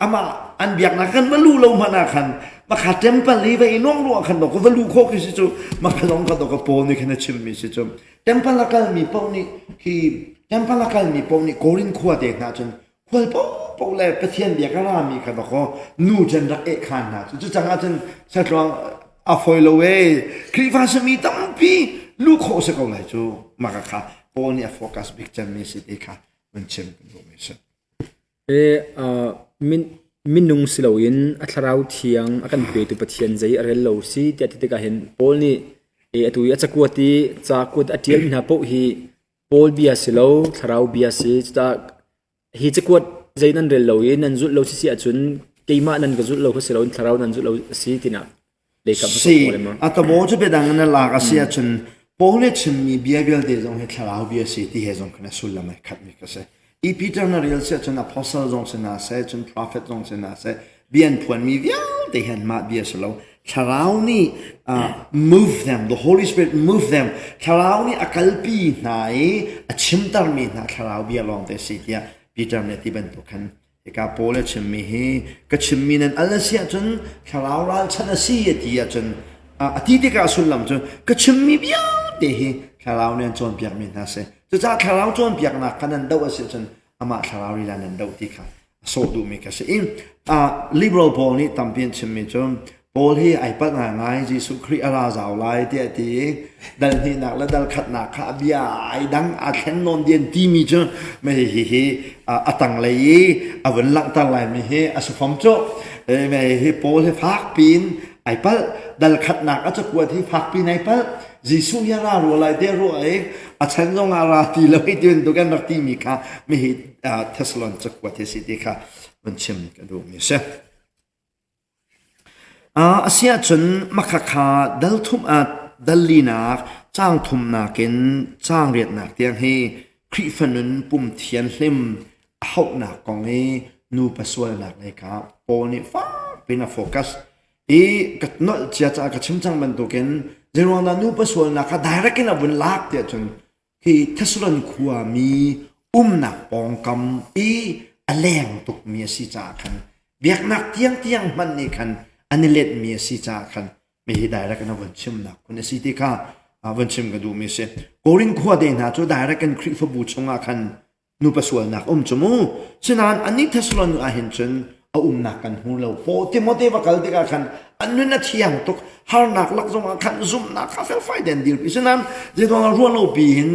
อามาอันเบียกหนักกันมาลุเรามานาคันมาขาดเต็มปลีไปน้องรัวขันดอกก็ว่าลูกโคกิสิจูมาขนมขันดอกก็โปนี่ขันชิมมิสิจูเต็มปลักกันมีปนี่ที่เต็มปลักกันมีปนี่โกรินขวดเด็กนะจนขวดปเลยไปเทียนเบียกรามีขันดอกก็นูจันรักเอกขันนะจุดจังอาจารย์สัตว์รองอาฟอยโลเวครีฟ้าสมีตั้งปีลูกโคสก็เลยจูมาค่ะปนี่โฟกัสบิ๊กจันมิสิเด็กค่ะมันชิมกันดูมิสิมินุงสิลาวินอัทราวเทียงอากันเปตุปะเทียนใจเรลโลซีที่ติดกันเห็นปอลนี่ตุยจักวตีจากวดอเทียนมินาปอฮีปอลเบียสิลาทราวเบียสิจากฮีจักวดใจนั้นเรลโลยินนันจุดโลซีสิอาจุนเกี่ยมานันก็จุดโลก็สิลาทราวนันจุดโลซีตินะเลกับสิอัตโมจะเป็นดังนั้นลากสิอาจุนปอลเนี่ยชิมมีเบียเบลเดซงให้ทราวเบียสิที่เฮซงคนสุลละไม่ขัดมิกเสอีพีเตอร์นาเรียลเสียจน apostle จงเสนาเสจน prophet จงเสนาเสเบียนพวนมีวิวเดียนมาเบียสโลชาลาวนี่ move them the Holy Spirit move them ชาลาวนี่อักลปีไหนชิมตารมีนะชาลาวเบียลองเตสิเดียพีเตอร์เนี่ยที่เป็นตัวกันเอกาโปเลชิมมีเฮก็ชิมมีนั้นอัลเสียจนชาลาวรัลชนะสีเดียจนอธิติกาสุลลัมจนก็ชิมมีวิวเดียชาลาวเนี่ยจนเบียกมีนะเสจะจากขลาวจนเปียกนักกันนั้นเดาเสียจนอามาขลาวรีลานันเดาที่ค่ะโซดูมีกันสิliberal Paul นี่ตั้มเปลี่ยนชิมมิจน Paul ที่ไอ้ปัญหาไงจีสุครีอาราจาวไล่เดียดีดันที่นักและดันขัดนักข้าเบียไอ้ดังอาเคนนนเดียนที่มีจนไม่เฮตั้งเลยวันหลังตั้งเลยไม่เฮสุฟอมโจไม่เฮ Paul ที่พักปีนไอ้ปัลดันขัดนักอาจจะกลัวที่พักปีนไอ้ปัลจีสุยารารัวไล่เดียรัวเองอาจารย์จงอาราตีเราให้เดินดูกันรักที่มีค่ะไม่เห็นเทสลอนจะกว่าเทสิดีค่ะมันชิมกันดูมิเช่อาเซียจนมักขาดัลทุมดัลลีนักจ้างทุมนักินจ้างเรียนนักเตียงให้คริฟันุนปุ่มเทียนลิมเอาหนักกองให้นูปัสวนักเลยครับโปนิฟ้าเป็นโฟกัสกัดนอเจียจากชิมจังมันตัวกันเรื่องนั้นนูปัสวนักได้รักกันวันลักเดียจนที่เทสลอนขวามีหนักปองกำอแรงตุกเมียสิจาคันเบียกหนักเที่ยงมันนี่คันอันนี้เล็ดเมียสิจาคันไม่ได้รักกันวันชิมหนักคนสิที่ข้าวันชิมก็ดูมีเสโกรินขวาเดนหาจูได้รักกันคริฟบูชงอาคันนูปัสวนักจมูฉะนั้นอันนี้เทสลอนอาเห็นจนเอาหนักกันหูเราโปติโมเตวกัลติกาคันอันนั้นน่ะเที่ยงตุกฮาร์นักลักจงอาคันซุ่มนักคาเฟ่ไฟเดนดีฉะนั้นจะต้องรัวเราปีน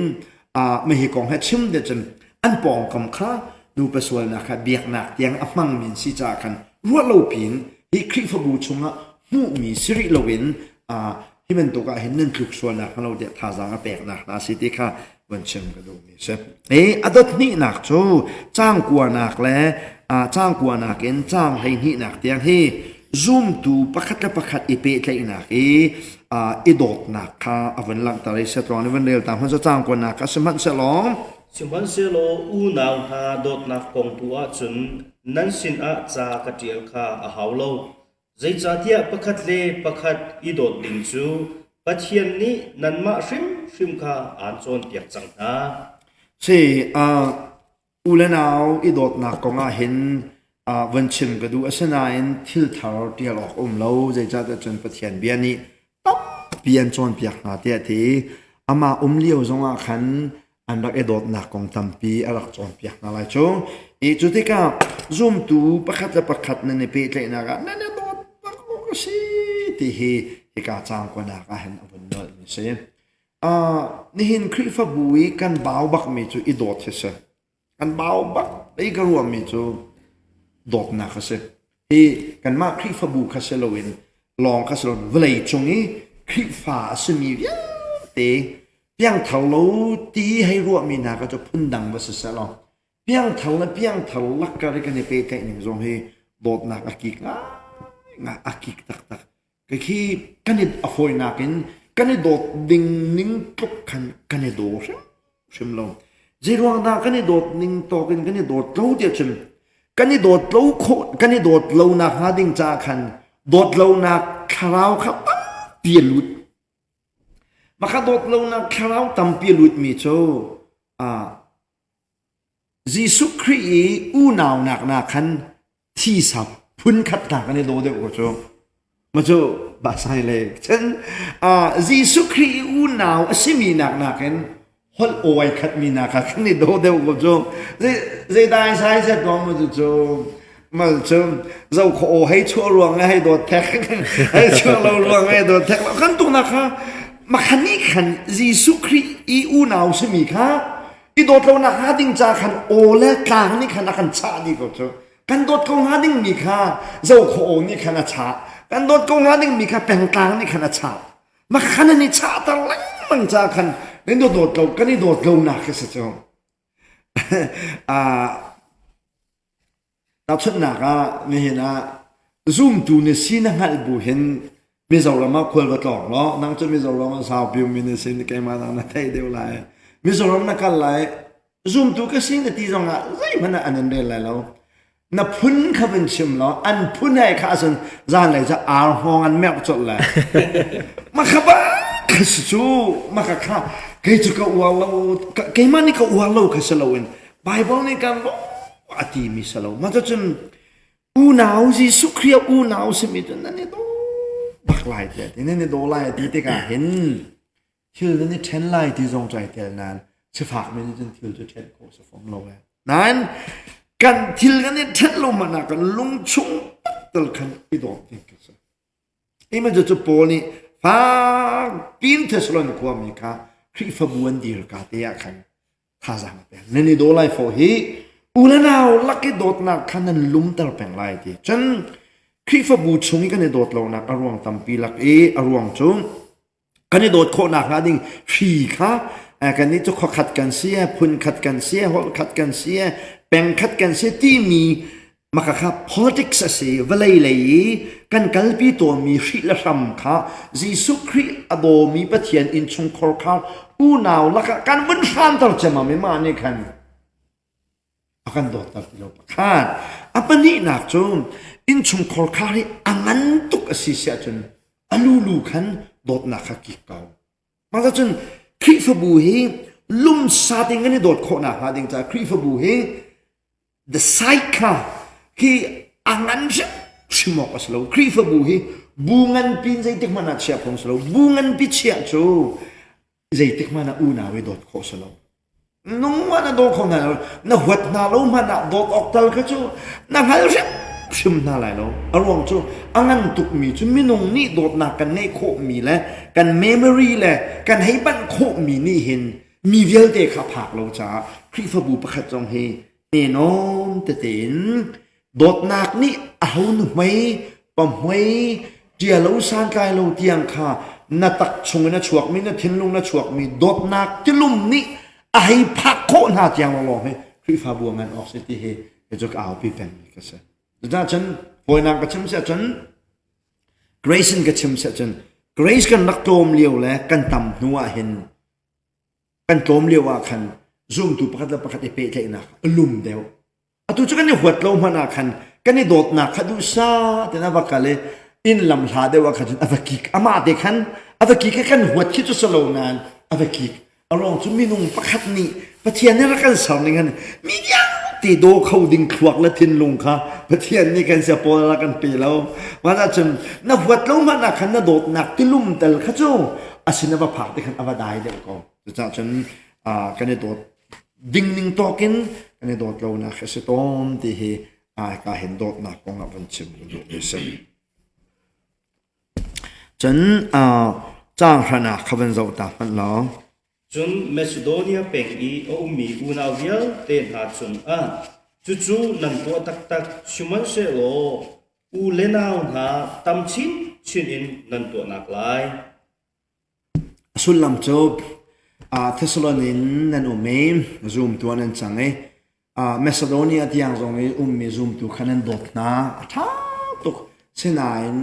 ไม่ให้กองให้ชิมเดจนอันปองคำค้าดูประสวนนะครับเบียกหนักยังอัมังมินสิจากันรัวเราปีนที่คริฟบูชงะหูมีสิริลวินที่มันตัวก็เห็นนั่นคือส่วนนักเราเดี๋ยวท่าจางแปลกนักนะสิที่ข้าวันชิมก็ดูมีเช่อดัตนี่นักโจจ้างกว่านักและจ้างกว่านักเอ็นจ้างให้นี่นักเตียงให้zoom ตูประคัดอีเปะเลยนักอีดอดนักค่ะวันหลังตาเลยเสตรอนวันเดียวตามเขาจะจ้างกว่านักสมัครเสลองสมันเซโลอูนาวฮาดอดนักกองตัวจุนนั่นสินอาจากระเจียลค่ะอาหาวโลใจจ่าเทียประคัดเล่ประคัดอีดอดดิงจูปัจเจียนนี้นั่นมาชิมค่ะอ่านโซนเปียกจังนะอูเลนาวอีดอดนักกองเห็นวันชิมก็ดูอาศัยนั้นทิลทาร์เดียร์ออกโลใจจ่าจะจนปัจเจียนเบียนี้ต้องเปลี่ยนโซนเปียกหาเดียทีอามาเลี้ยวจงอาคัน อันรักไอ้โดดหนักของตัมปีอรักจอมเปียกอะไรโจจุดที่ก้าซุ่มตูประคัดและประคัดนั่นในเป๊ะเลยนะกันนั่นโดดปักก็สิที่เฮกาจางกว่านักเห็นอันนั้นนี่สินี่เห็นคริฟบุยกันบ่าวบักมีจูอีโดดเสียกันบ่าวบักไอ้กระรวมมีจูโดดหนักเสียที่กันมาคริฟบุคัสโลวินลองคัสโลนเวลย์จงนี้คริฟ้าสมีเยอะเตะเพียงเท่าเราตีให้รวมมีนาก็จะพุ่นดังมาเสียแล้วเพียงเท่านั้นเพียงเท่าลักกันกันในเป๊ะหนึ่งจงให้โดดหนักอากิกงาอากิกตักก็คือกันนี่อภัยนักินกันนี่โดดดิ่งนิ่งตกกันนี่โดดชิมลงเจรวงดากันนี่โดดนิ่งตกกันนี่โดดเล่าเดียวชิมกันนี่โดดเล่าโคกันนี่โดดเล่านักหาดิ่งจ้าคันโดดเล่านักคราวครับเปลี่ยนลุดมาขัดโดดเล่านักคราวตั้มเปลี่ยนลุดมีโจยิสุครีอูนาวนักคันที่สับพุ่นขัดนักกันนี่โดดเดียวโจมาโจบาไซเลยฉันยิสุครีอูนาวสิมีนักกันฮอลโอไอขัดมีนักกันนี่โดดเดียวโจเจได้ใช้เสร็จลองมาโจมาโจเราขอให้ชั่วรวงให้โดดแท็กให้ชั่วเรารวงให้โดดแท็กขันตุนะคะมาขันนี้ขันยิสุครีอูนาวสิมีค่ะอีโดดเราหน้าหาดิ่งจาขันโอและกลางนี่ขันขันชาดีก็โจกันโดดเขาหาดิ่งมีค่ะเราขอนี่ขันชากันโดดกงหาดิ่งมีค่ะแปลงกลางนี่ขนาดชามาขนาดนี้ชาตะลังมันจะขันนี่โดดเรากันนี่โดดเราหนักสิจ๊ะเราชุดหนักนี่เห็นซูมดูในซีนังหัดบุเห็นมีสาวเรามาคุยกันต่อเนาะนั่งจะมีสาวเรามาสาวบิวมีในซีนแกมานั่งในไทยเดียวเลยมีสาวเรามากันเลยซูมดูก็ซีนในที่ตรงนั้นไรมันอันนั้นเดียวเลยแล้วนับพุ่นขับเป็นชิมล้ออันพุ่นให้ข้าศึกจานเลยจะอาร์ฮองอันแมวจดเลยมาขับข้าศึกมาขับข้าเกี่ยจุกอวาลูเกี่ยมันนี่ก็อวาลูข้าศึกเลยไบเบิลนี่กันล้ออธิมิสลามาจะจนอูนาวจีสุขเรียอูนาวสมิธนั่นนี่ดูบักไล่เด็ดนั่นนี่ดูไล่ที่ที่กันเห็นชื่อนั่นนี่เทนไล่ที่ทรงใจเท่านั้นจะฝากไม่ได้จนที่จะเทนโคสฟอร์มโลเลยนั้นกันทิลกันเนี่ยทัดลงมาหนักกันลงชุ่มตลกันอีดอกนี่ก็สิไอ้มันจะโปนี่ฟ้าปีนเทสลอนความมีค่ะคริฟบวนดีร์กาเตียกันท่าจังเป็นนั่นนี่โดไลฟ์โฟฮีอุลนาวลักกี้โดดนักขันนั้นลุ่มตลเป็นไรที่ฉันคริฟบูชงกันเนี่ยโดดลงนักอารวงตัมปีลักอารวงจงกันเนี่ยโดดโคนักหาดิ่งฟีค่ะกันนี้จะขอขัดกันเสียพุ่นขัดกันเสียหอขัดกันเสียแบ่งขัดกันเสียที่มีมาค่ะ politics เสียเวลัยเลยกันกัลปีตัวมีชิลรัมค่ะยิสุคริอโดมีปะเทียนอินชงคอร์ค่ะอูนาวลักกันวันฟันตลอดจะมาไม่มาเนี่ยกันอากันโดดตัดที่เราค่ะอัปนี้นักจงอินชงคอร์ค่ะที่อันนั้นตุกสิเสียจนอลูคันโดดนักกิกเก่ามาจนคริฟบูเฮลุ่มซาติงกันนี่โดดโคนาหาดิงจากคริฟบูเฮ the cycle ที่อันนั้นชิมอกสโลคริฟบูเฮบุงันปินใจติกมานาเชียพงสโลบุงันปิเชียโจใจติกมานาอูนาเวโดดโคสโลนุ่งว่านาโดดโคนานาหัวนาโลมานาโดดออกตลกจูนาฮัลชิมนาไหลโลอารมณ์จูอันนั้นตุกมีจูมินงนี่โดดนักกันในโคมีและกันเมมโมรีและกันให้บันโคมีนี่เห็นมีเวลเดขับผักเราจ้าคริฟบูประคัดจงเฮเนนอนเต็นโดดนักนี่เอาหนุ่มไม่ปั๊มไม่เจียเราสร้างกายเราเตียงค่ะนาตักชงนาชวกมีนาเทนลงนาชวกมีโดดนักจะลุ่มนี่ไอพักโคนาเตียงเราลองให้คริฟบูงานออกสิที่เฮจะเอาพี่เป็นก็เสร็จแต่ฉันพอยนางก็ชิมเสียฉันเกรซก็ชิมเสียฉันเกรซกันนักโจมเลี้ยวและกันต่ำนัวเห็นกันโจมเลี้ยวว่าคันซูมตูประคัดเปะใจนักลุ่มเดียวตัวจุกันเนี่ยหัวเรามานักคันกันเนี่ยโดดนักขัดูซาแต่น่าบักเลยอินลำหาเดียวว่าคันอเวกิกอามาเด็กคันอเวกิกกันหัวคิดจะสโลนานอเวกิกอารมณ์จุมีนุ่งประคัดนี่ประเทียนนี่รักกันสาวนี่กันมียังตีโดเขาดิ่งขวักและทินลุงค่ะประเทศนี้กันเสียโปรกันปีแล้วว่าจะจนนับวัดแล้วมันนักขันนัดโดดนักที่ลุ่มแต่ละข้าเจ้าอาศินว่าผักที่ขันอวดายเดียวก็จะจน กันในตัวดิ่งนิ่งตัวกินกันในตัวเรานะคือต้นที่เฮก็เห็นโดดนักของเราวันชิมดูดิสิจนจ้างขนาดเขาเป็นเราตามันแล้ว chun Macedonia peng i o mi unavial ten ha chun a chu nan to tak shuman se lo u lenau ha tamchin chin in nan to nak laiสุลลัมจบเทสโลนินนั่นอุเมมซูมตัวนั้นจังเอเมซโดเนียที่ยังตรงนี้มีซูมตัวขันโดดนาท้าตุกเช่นนั้น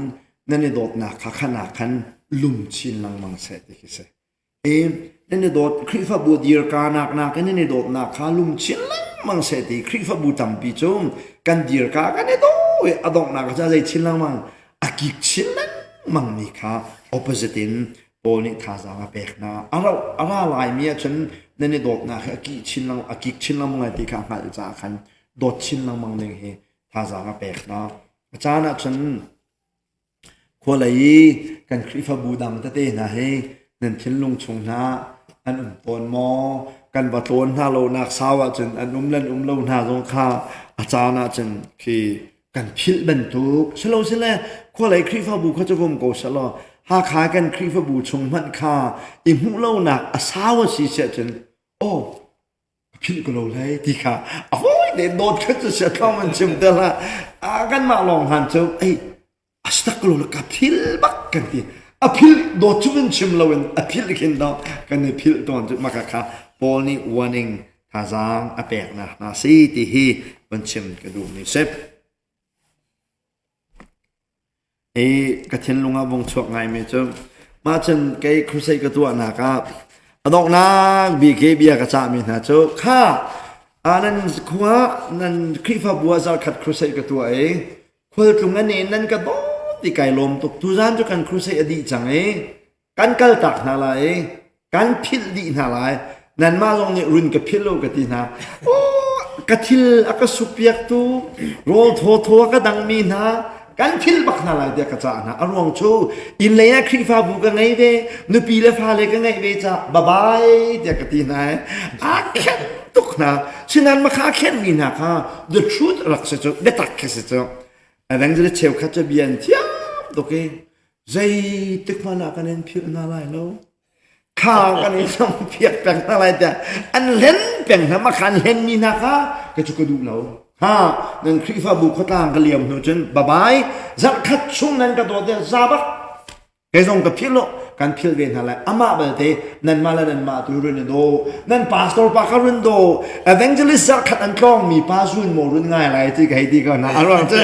นั่นโดดนาขนาดขันลุ่มชินลังมังเสติกิเสนั่นโดดคริฟบูดีร์กานักนั่นโดดนาขาลุ่มชินลังมังเสติคริฟบูตัมปีจงกันดีร์กากันโดดอดอกนาก็จะได้ชินลังมังอากิชินลังมังนี่ค่ะ opposite โอนี่ท่าจางเปกนะอะไรลายมีฉันนั่นโดดนะกิชินลังกิชินลังมังที่ข้างหันจากขันโดดชินลังมังเลยท่าจางเปกนะอาจารย์ฉันขวาเลยกันคริฟบูดังตะเตนะเฮนั่นทิ้งลงชงนะอันปนมอกันบัดโนฮาโลนักสาวฉันอันเล่นโลนาตรงข้าอาจารย์ฉันคือกันพิลบันทุกฉลองสิแลขวาเลยคริฟบูเขาจะกลมโกฉลองหาขากันคริฟบูชงมันข้าอิมุโลนักอาสาวสิเสฉันโอ้พิลก็โลเลยที่ข้าโอ้ยเด็ดโดดขึ้นจะเสียเข้ามันชิมเดละกันมาลองหันเจ้าไอ้อัสตักโลละกับพิลบักกันที่อภิลโดดจุนชิมเราเองอภิลกินดอกกันในพิลตอนจุดมากค่ะพอนี่วันนึงท่าจางอเปกนะนาซีที่ฮีบันชิมกระดูกนี่เซฟกระเทียนลุงอ่ะวงช่วงไงไม่จำมาจนไกครุเซกตัวนะครับดอกนักบีเกบียกระจามีนะจ๊ข้านั่นขวานั่นคริฟบัวจะขัดครุเซกตัวคนตรงนั้นนี่นั่นก็ต้องที่ไก่ลมตกทุจานจุกันครุเซอดีจังกันกัลตักนาลายกันพิลดีนาลายนั่นมาลงเนี่ยรุนกับพิลโลกตินะโอ้กระทิลอักสุเปียกตูโรโทก็ดังมีนะกันพิลบักนาลายเดียกระจานะอารมณ์ชูอินเลยนะคริฟาบุกันไงเวนุปีเลฟาเลกันไงเวจ้าบายบายเดียกตินะอาเข็นตุกนะฉะนั้นมาข้าเข็นมีนะค่ะ the truth รักเสียจ้าเด็ดตักเสียจ้าแรงจะเชี่ยวขัดจะเบียนเทียบโอเคใจตึกมาหนักกันเองพิลนาลายแล้วข้ากันเองต้องเพียกแปลงนาลายแต่อันเล่นแปลงทำมาขันเล่นมีนะค่ะก็จะกระดูกเรานั่นคริฟาบุขต่างกันเลี่ยมหนูจนบายจักขัดช่วงนั้นกระโดดเดียซาบักแกส่งกับพิลโลกันพิลเวนอะไรอามาเบลเตนั่นมาแล้วนั่นมาตัวรุ่นโดนั่นพาสตอร์ปากรุ่นโดเอเวนเจลิสจักขัดอันกล้องมีพาสุนโมรุ่นง่ายอะไรที่ใครดีกันนะอารมณ์จะ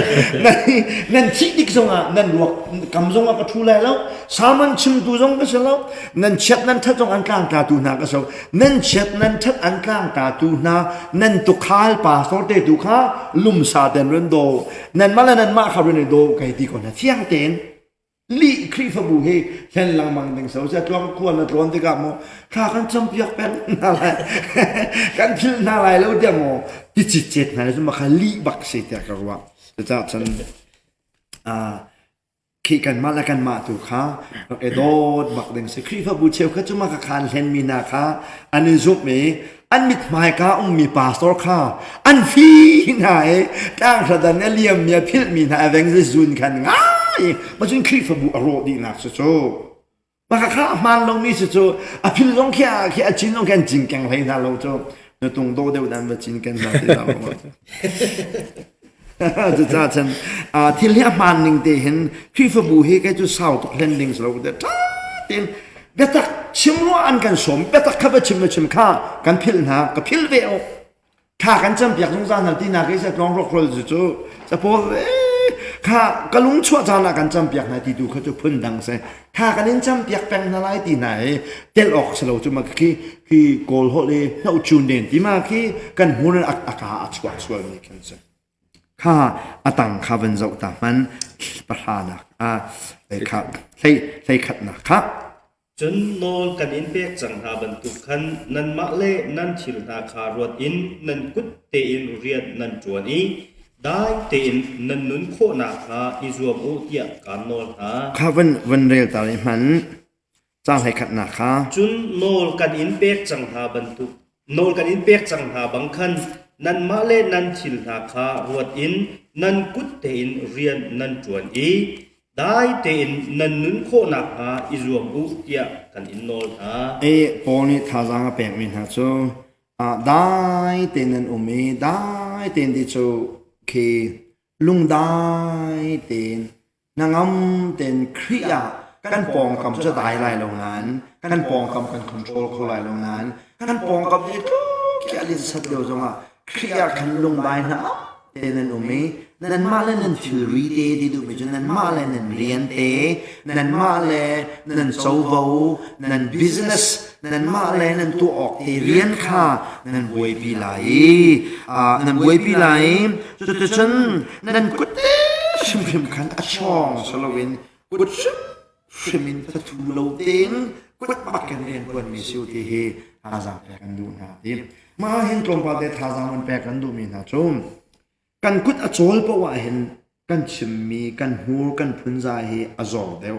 นั่นชิดิกส่งอ่ะนั่นลวกกำส่งอ่ะก็ทุเรศแล้วสามัญชิมตัวส่งก็เสร็จแล้วนั่นเช็ดนั่นทัดส่งอันกลางตาตูนาก็เสร็จนั่นเช็ดนั่นทัดอันกลางตาตูนานั่นตุกขาลพาสตอร์เตตุกขาลุ่มซาเดนรุ่นโดนั่นมาแล้วนั่นมาขับรุ่นโดใครดีกันนะเที่ยงเต็นลีคริฟบูเฮเห็นลังมังดึงเสาจะกลองควรละตรอนที่กับโมข้ากันจำเปียกเป็นอะไรกันพิลนาอะไรแล้วเดี๋ยวโมที่จิตเจ็ดนะจะมาขลีบักเสียกันว่าจะฉันขี่กันมาแล้วกันมาถูกค่ะเอโดดบักดึงสิคริฟบูเชลเขาจะมาขานเห็นมีนาค่ะอันนี้จุดมีอันมิดหมายค่ะมีพาสตอร์ค่ะอันฟีไหนกลางสะดันเลียมมีพิลมีนาเวงซิซุนกันง่มาจนคริฟบูอโรดีนักสุดโจมาข้ามันลงนี่สุดโจอภิลงแค่จินลงแค่จิงแกงให้ท่าเราโจเนื้อตรงโตเดียวดันมาจินแกงเราที่เราจะจ้าฉันที่เลี้ยมันหนึ่งเดียเห็นคริฟบูเฮก็จะเศร้าตุกเล่นดิ้งเราเด็ดเต็มเบ็ดตักชิมว่าอันกันสมเบ็ดตักข้าไปชิมข้ากันพิลนะกับพิลเวลข้ากันจำเปียกสงสารที่นาก็จะร้องรกรลสุดโจจะพอข้ากระลุงชั่วจานากันจำเปียกไหนที่ดูเขาจะพึ่งดังเสียข้ากันเน้นจำเปียกแปลงอะไรที่ไหนเดลออกสโลจุมาคือโกลโฮเลเราจูนเด่นที่มาคือกันหัวนั้นอากาศสวยนี่กันเสียข้าตังข้าเป็นเจ้าตามันประธานะเลยครับเลยขัดนะครับจนโนลกันอินเปียกจังหาบรรทุกขันนันมะเล่นันชิลนาคารวดอินนันกุดเตอินเรียนนันจวนอีได้เต็นนันนุนโคนาคาอิจวมอุติยการนอนหาข้าวันเรียลตาลิมัน จ้างให้ขัดหนักค่ะ จุนโนลกันอินเป็กจังหาบรรทุกโนลกันอินเป็กจังหาบังคันนันมาเลนันทิลนาคารวดอินนันกุดเตอินเรียนนันจวนอีได้เตอินนันนุนโคนักหาอิรวมอุเตียกันอินโนลหา ปอนี่ท่าจางแปลงมินฮะจูได้เต็นนันอุเมได้เต็นที่จูเคลุงได้เต็นนางอำเต็นเครียกันปองกำจะได้ไรโรงงานกันปองกำกันคอนโทรลเขาไรโรงงานกันปองกำที่ทุกอย่างลิสัตเดียวจังว่าเครียกันลุงได้นะเต็นนันอุเมนันมาเลยนันถือรีเดที่ดูไม่จนนันมาเลยนันเรียนเตนันมาเลยนันโซโวนันบิสเนสนันมาเลยนันตัวออกเรียนค่ะนันบวยปีไหลนันบวยปีไหลจุดฉันนันกุดชิมพิมขันอช่องสโลเวนกุดชิมินทัตุโลเต็งกุดปักกันเรียนกวนมีสิวที่เฮทาจังแปลกันดูนะทีมาเห็นตรงประเด็นทาจังมันแปลกันดูมีนะจุ่มกันกุดอโจลเพราะว่าเห็นกันชิมมีกันหูกันพุนใจเฮอโจลเดียว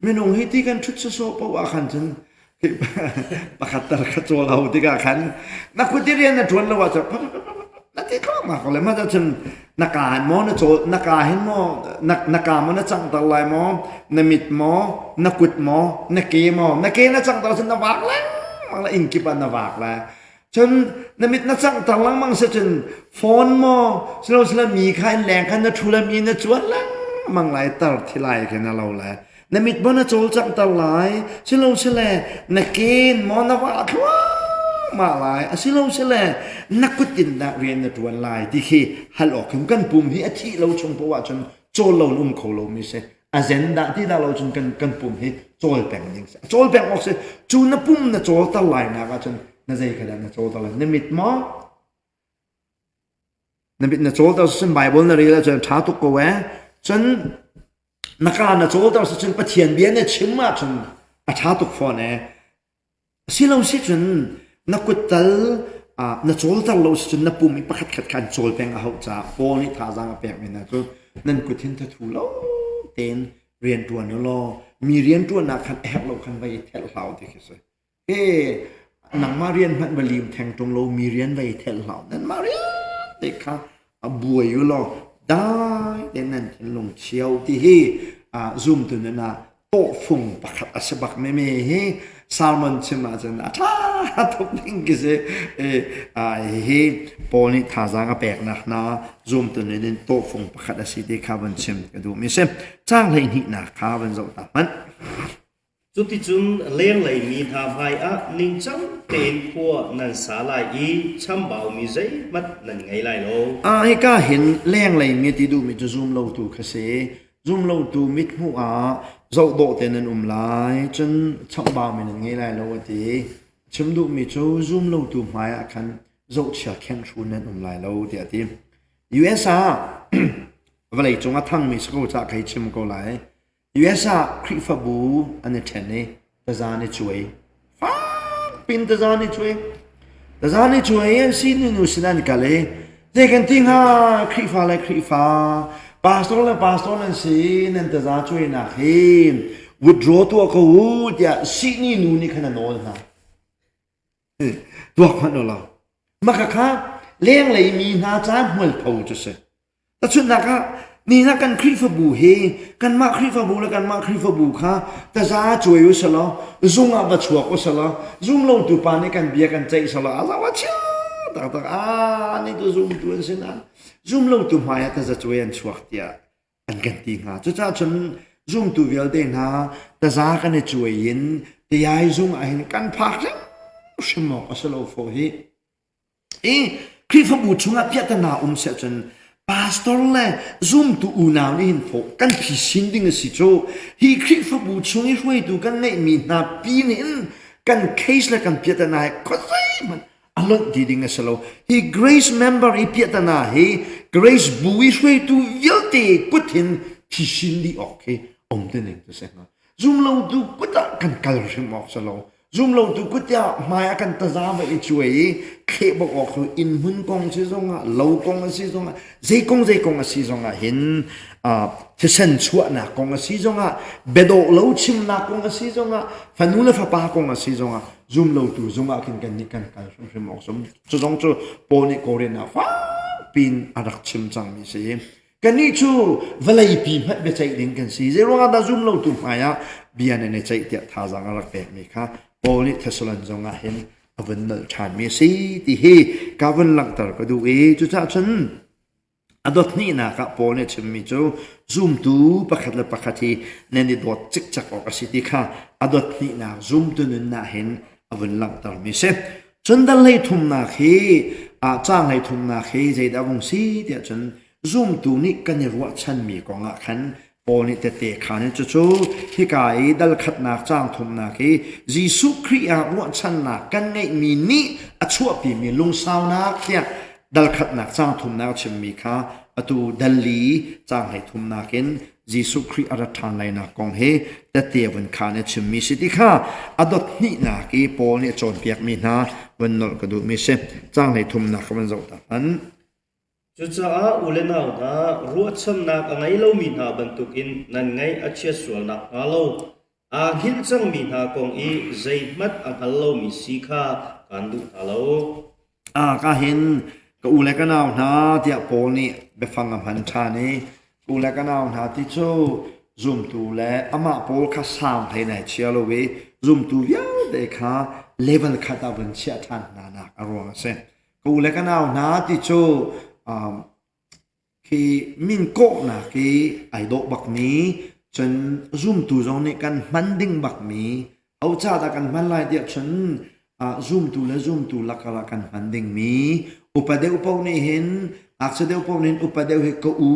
ไม่น้องเฮที่กันชุดโซเพราะว่าขันฉันปะขัดตะขัดโจลเอาที่กันขันนักกุดที่เรียนนะชวนเราว่าจะนักที่เข้ามาก็เลยมาจะฉันนักการมอนะโจนักการเห็นมอนักการมันนะจังตะไลมอนมิดมอนักกุดมอนักเกมอนักเกนะจังตะฉันนวากแล้วมันละอิงกิบันนวากแล้วฉันนมิดนักจังตะลังมังเสฉันฟอนมอสโลสลามีใครแรงขันนะทุลามีนะจวนลังมังไหลตลอดที่ไหลกันนะเราแหละนมิดบนะโจจังตะไลสโลสลานักเกนมอนวากว้ามาลายอาศิลป์เสลนักกุฏินักเรียนนักวันลายที่คือฮัลโหลคุมกันปุ่มที่อาทิเราชงเพราะว่าจนโจลเราลุ่มเขาเราไม่ใช่อาเจนดาที่เราจนกันปุ่มที่โจลแบ่งยังไงโจลแบ่งออกเสียจูนปุ่มนักโจลตะไลนะก็จนนั่นใจขนาดนักโจลตะไลนมิดมอนมิดนักโจลตะซึ่งไบเบิลนั่นเรียกจนท้าตุกเวจนนักการนักโจลตะซึ่งปะเทียนเบียนเนี่ยชิมมาจนท้าตุกฟอนเนี่ยศิลป์สิจนนักกุศลนักโจลตลอดจนนับปุ่มมีประคัดขัดการโจลแปลงเอาจากโฟนี่ท่าจางแปลงนะก็นั่นกุศลทัทุโลเต็นเรียนตัวนี่โลมีเรียนตัวนักขันแอบเราขันไปเทลเราที่คือหนังมาเรียนพันบลีมแทงตรงโลมีเรียนไปเทลเรานั่นมาเรียนเด็กค่ะบวยอยู่โลได้เต็นนั่นเห็นลงเชียวที่ซูมตัวนั้นนะโตฟุงประคัดอาศัยบักไม่ซาลมอนชิมาจันท้าทุกทิ้งกิเสปอนี่ท่าจางแปลกนะซูมตัวนี้โตฟุงประคัดอาศัยที่ข้าวันชิมก็ดูไม่ใช่จ้างเลยนี่นะข้าวันจะตามมันจุดที่จุนเลี้ยงไหลมีทำให้นิ่งจังเป็นพวกนันสาลายอีช่ำเบามีใจมัดนั่นไงไล่โลให้ข้าเห็นเลี้ยงไหลมีที่ดูมีจะซูมเราดูเขาเสซูมเราดูมิดหัวเราโดดเด่นอุ้มลายจนช่างบ่าวมีนั่นไงไล่เราดีชิมดูมีจูซูมเราดูหมายคันเราเชื่อแข็งชูนั่นอุ้มลายเราเดียดี US เวลาจงอาทั้งมีสกุลจากใครชิมก็ไล่ US คริฟบูอันนี้เช่นนี้ตาจานี่ช่วยฟ้าปินตาจานี่ช่วยตาจานี่ช่วยสินนู่นสินั่นกันเลยเด็กกันทิ้งคริฟ้าเลยคริฟ้าปาสโตร์นั่นสินั่นตาจาช่วยนะเฮ้withdraw ตัวเขาเดี๋ยวสินี่นู่นนี่ขนาดโน้นนะตัวคนนั้นเรามาค่ะเลี้ยงเลยมีนาจ้าหัวเผาจะเสร็จแต่ชุดนักนี่นักกันคริฟบูเฮกันมาคริฟบูแล้วกันมาคริฟบูค่ะแต่จ้าช่วยอุสละซุ่มอาบัชวกอุสละซุ่มลงตุปานี่กันเบียกันใจสละอาว่าเชื่อแต่นี่ตัวซุ่มตัวนี้นะซุ่มลงตุมาแต่จะช่วยอันชวกเดียอันกันตีงาจะจ้าฉันซุ่มตัวเวลเดนะแต่จ้ากันช่วยยินแต่ยายซุ่มไอ้กันพักเนี่ยชิมอกอุสละโฟฮีคริฟบูชุงอภิยตนาเสจนปาสตอร์เล่ซุ่มตัวอุณาวนี่เห็นโฟกันพิชิตดิ้งสิโจฮีคริฟบูชุงช่วยดูกันเนี่ยมีนาปีนี้กันเคสและกันพิจารณาก็ใช่มันอารมณ์ดีดิ้งสิโลฮีเกรซเมมเบอร์อีพิจารณาฮีเกรซบุยช่วยดูเยอะเตะกุดเห็นพิชิตดีโอเคเต็มตัวเสงซุ่มเราดูกุดกันกัลริมออกสิโล zoom lo tu kutia mai akan tazama i chui khe bok ok in hun kong si zonga lo kong si zonga zei kong si zonga hin thi sen chua na kong si zonga bedo lo chim na kong si zonga fanula fa pa kong si zonga zoom lo tu zonga kin kan ni kan kal shom ok som chu zong chu poni korean na fa pin arak chim chang mi se kan ni chu valai pi phat be chai ding kan si zero ga da zoom lo tu maya bian ne chai tia tha jang arak pe mi kha poli thesulan zonga hin avan nal chan mi si ti hi kavan lang tar ka du e chu cha chen adot ni na ka poli chim mi chu zoom tu pakhat la pakhati ne ni dot chik chak ok asiti kha adot ni na zoom tu na hin avan lang tar mi se chun dal lei thum na khi chang lei thum na khi je da bong si tia chen zoom tu ni kan ni ruwa chan mi ko nga khan poni te te khane chu chu hi kai dal khat na chang thum na khi jisu khria ruwa chan na kan ngai mi ni achua pi mi lung saw na khia dal khat na chang thum na chim mi kha atu dalli chang hai thum na ken jisu khri ara than lai na kong he ta te wan khane chim mi si ti kha adot ni na ki poni chon piak mi na wan nol ka du mi se chang hai thum na khaman zo ta an chu cha a ulenau na ruat cham nak angai lo mi na bantukin nan ngai achia sual nak alo a hil chang mi na kong i zai mat ang halo mi si kha kan du alo ka hin ka ule ka naw na tia poni be fang am han tha ni ule ka naw na ti chu zoom tu le ama pol kha sam phai nai chia lo we zoom tu ya de kha level kha ta bun chia than na na arong se ka ule ka naw na ti chu khi min ko na khi ai do bak mi chen zoom tu zong ni kan man ding bak mi au cha da kan man lai dia chen zoom tu la kala kan man ding mi upadeu pau ni hin aksadeu pau nin upadeu he ko u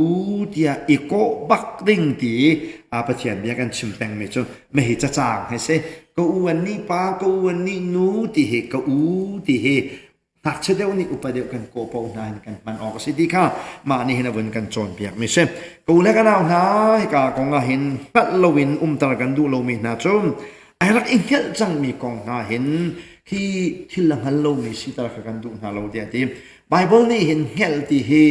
tia iko bak ding ti pathian bia kan chim peng me chu me hi cha chang he se ko u an ni pa ko u an ni nu ti he ko u ti he tak chedeu ni upadeu kan ko pau nan kan man ok si di kha ma ni hina bun kan chon piak mi se ko le kan au na hi ka kong a hin pat lowin tar kan du lo mi na chum ai rak in hel chang mi kong na hin khi thil lang hal lo mi si tar ka kan du na lo dia ti bible ni hin hel ti hi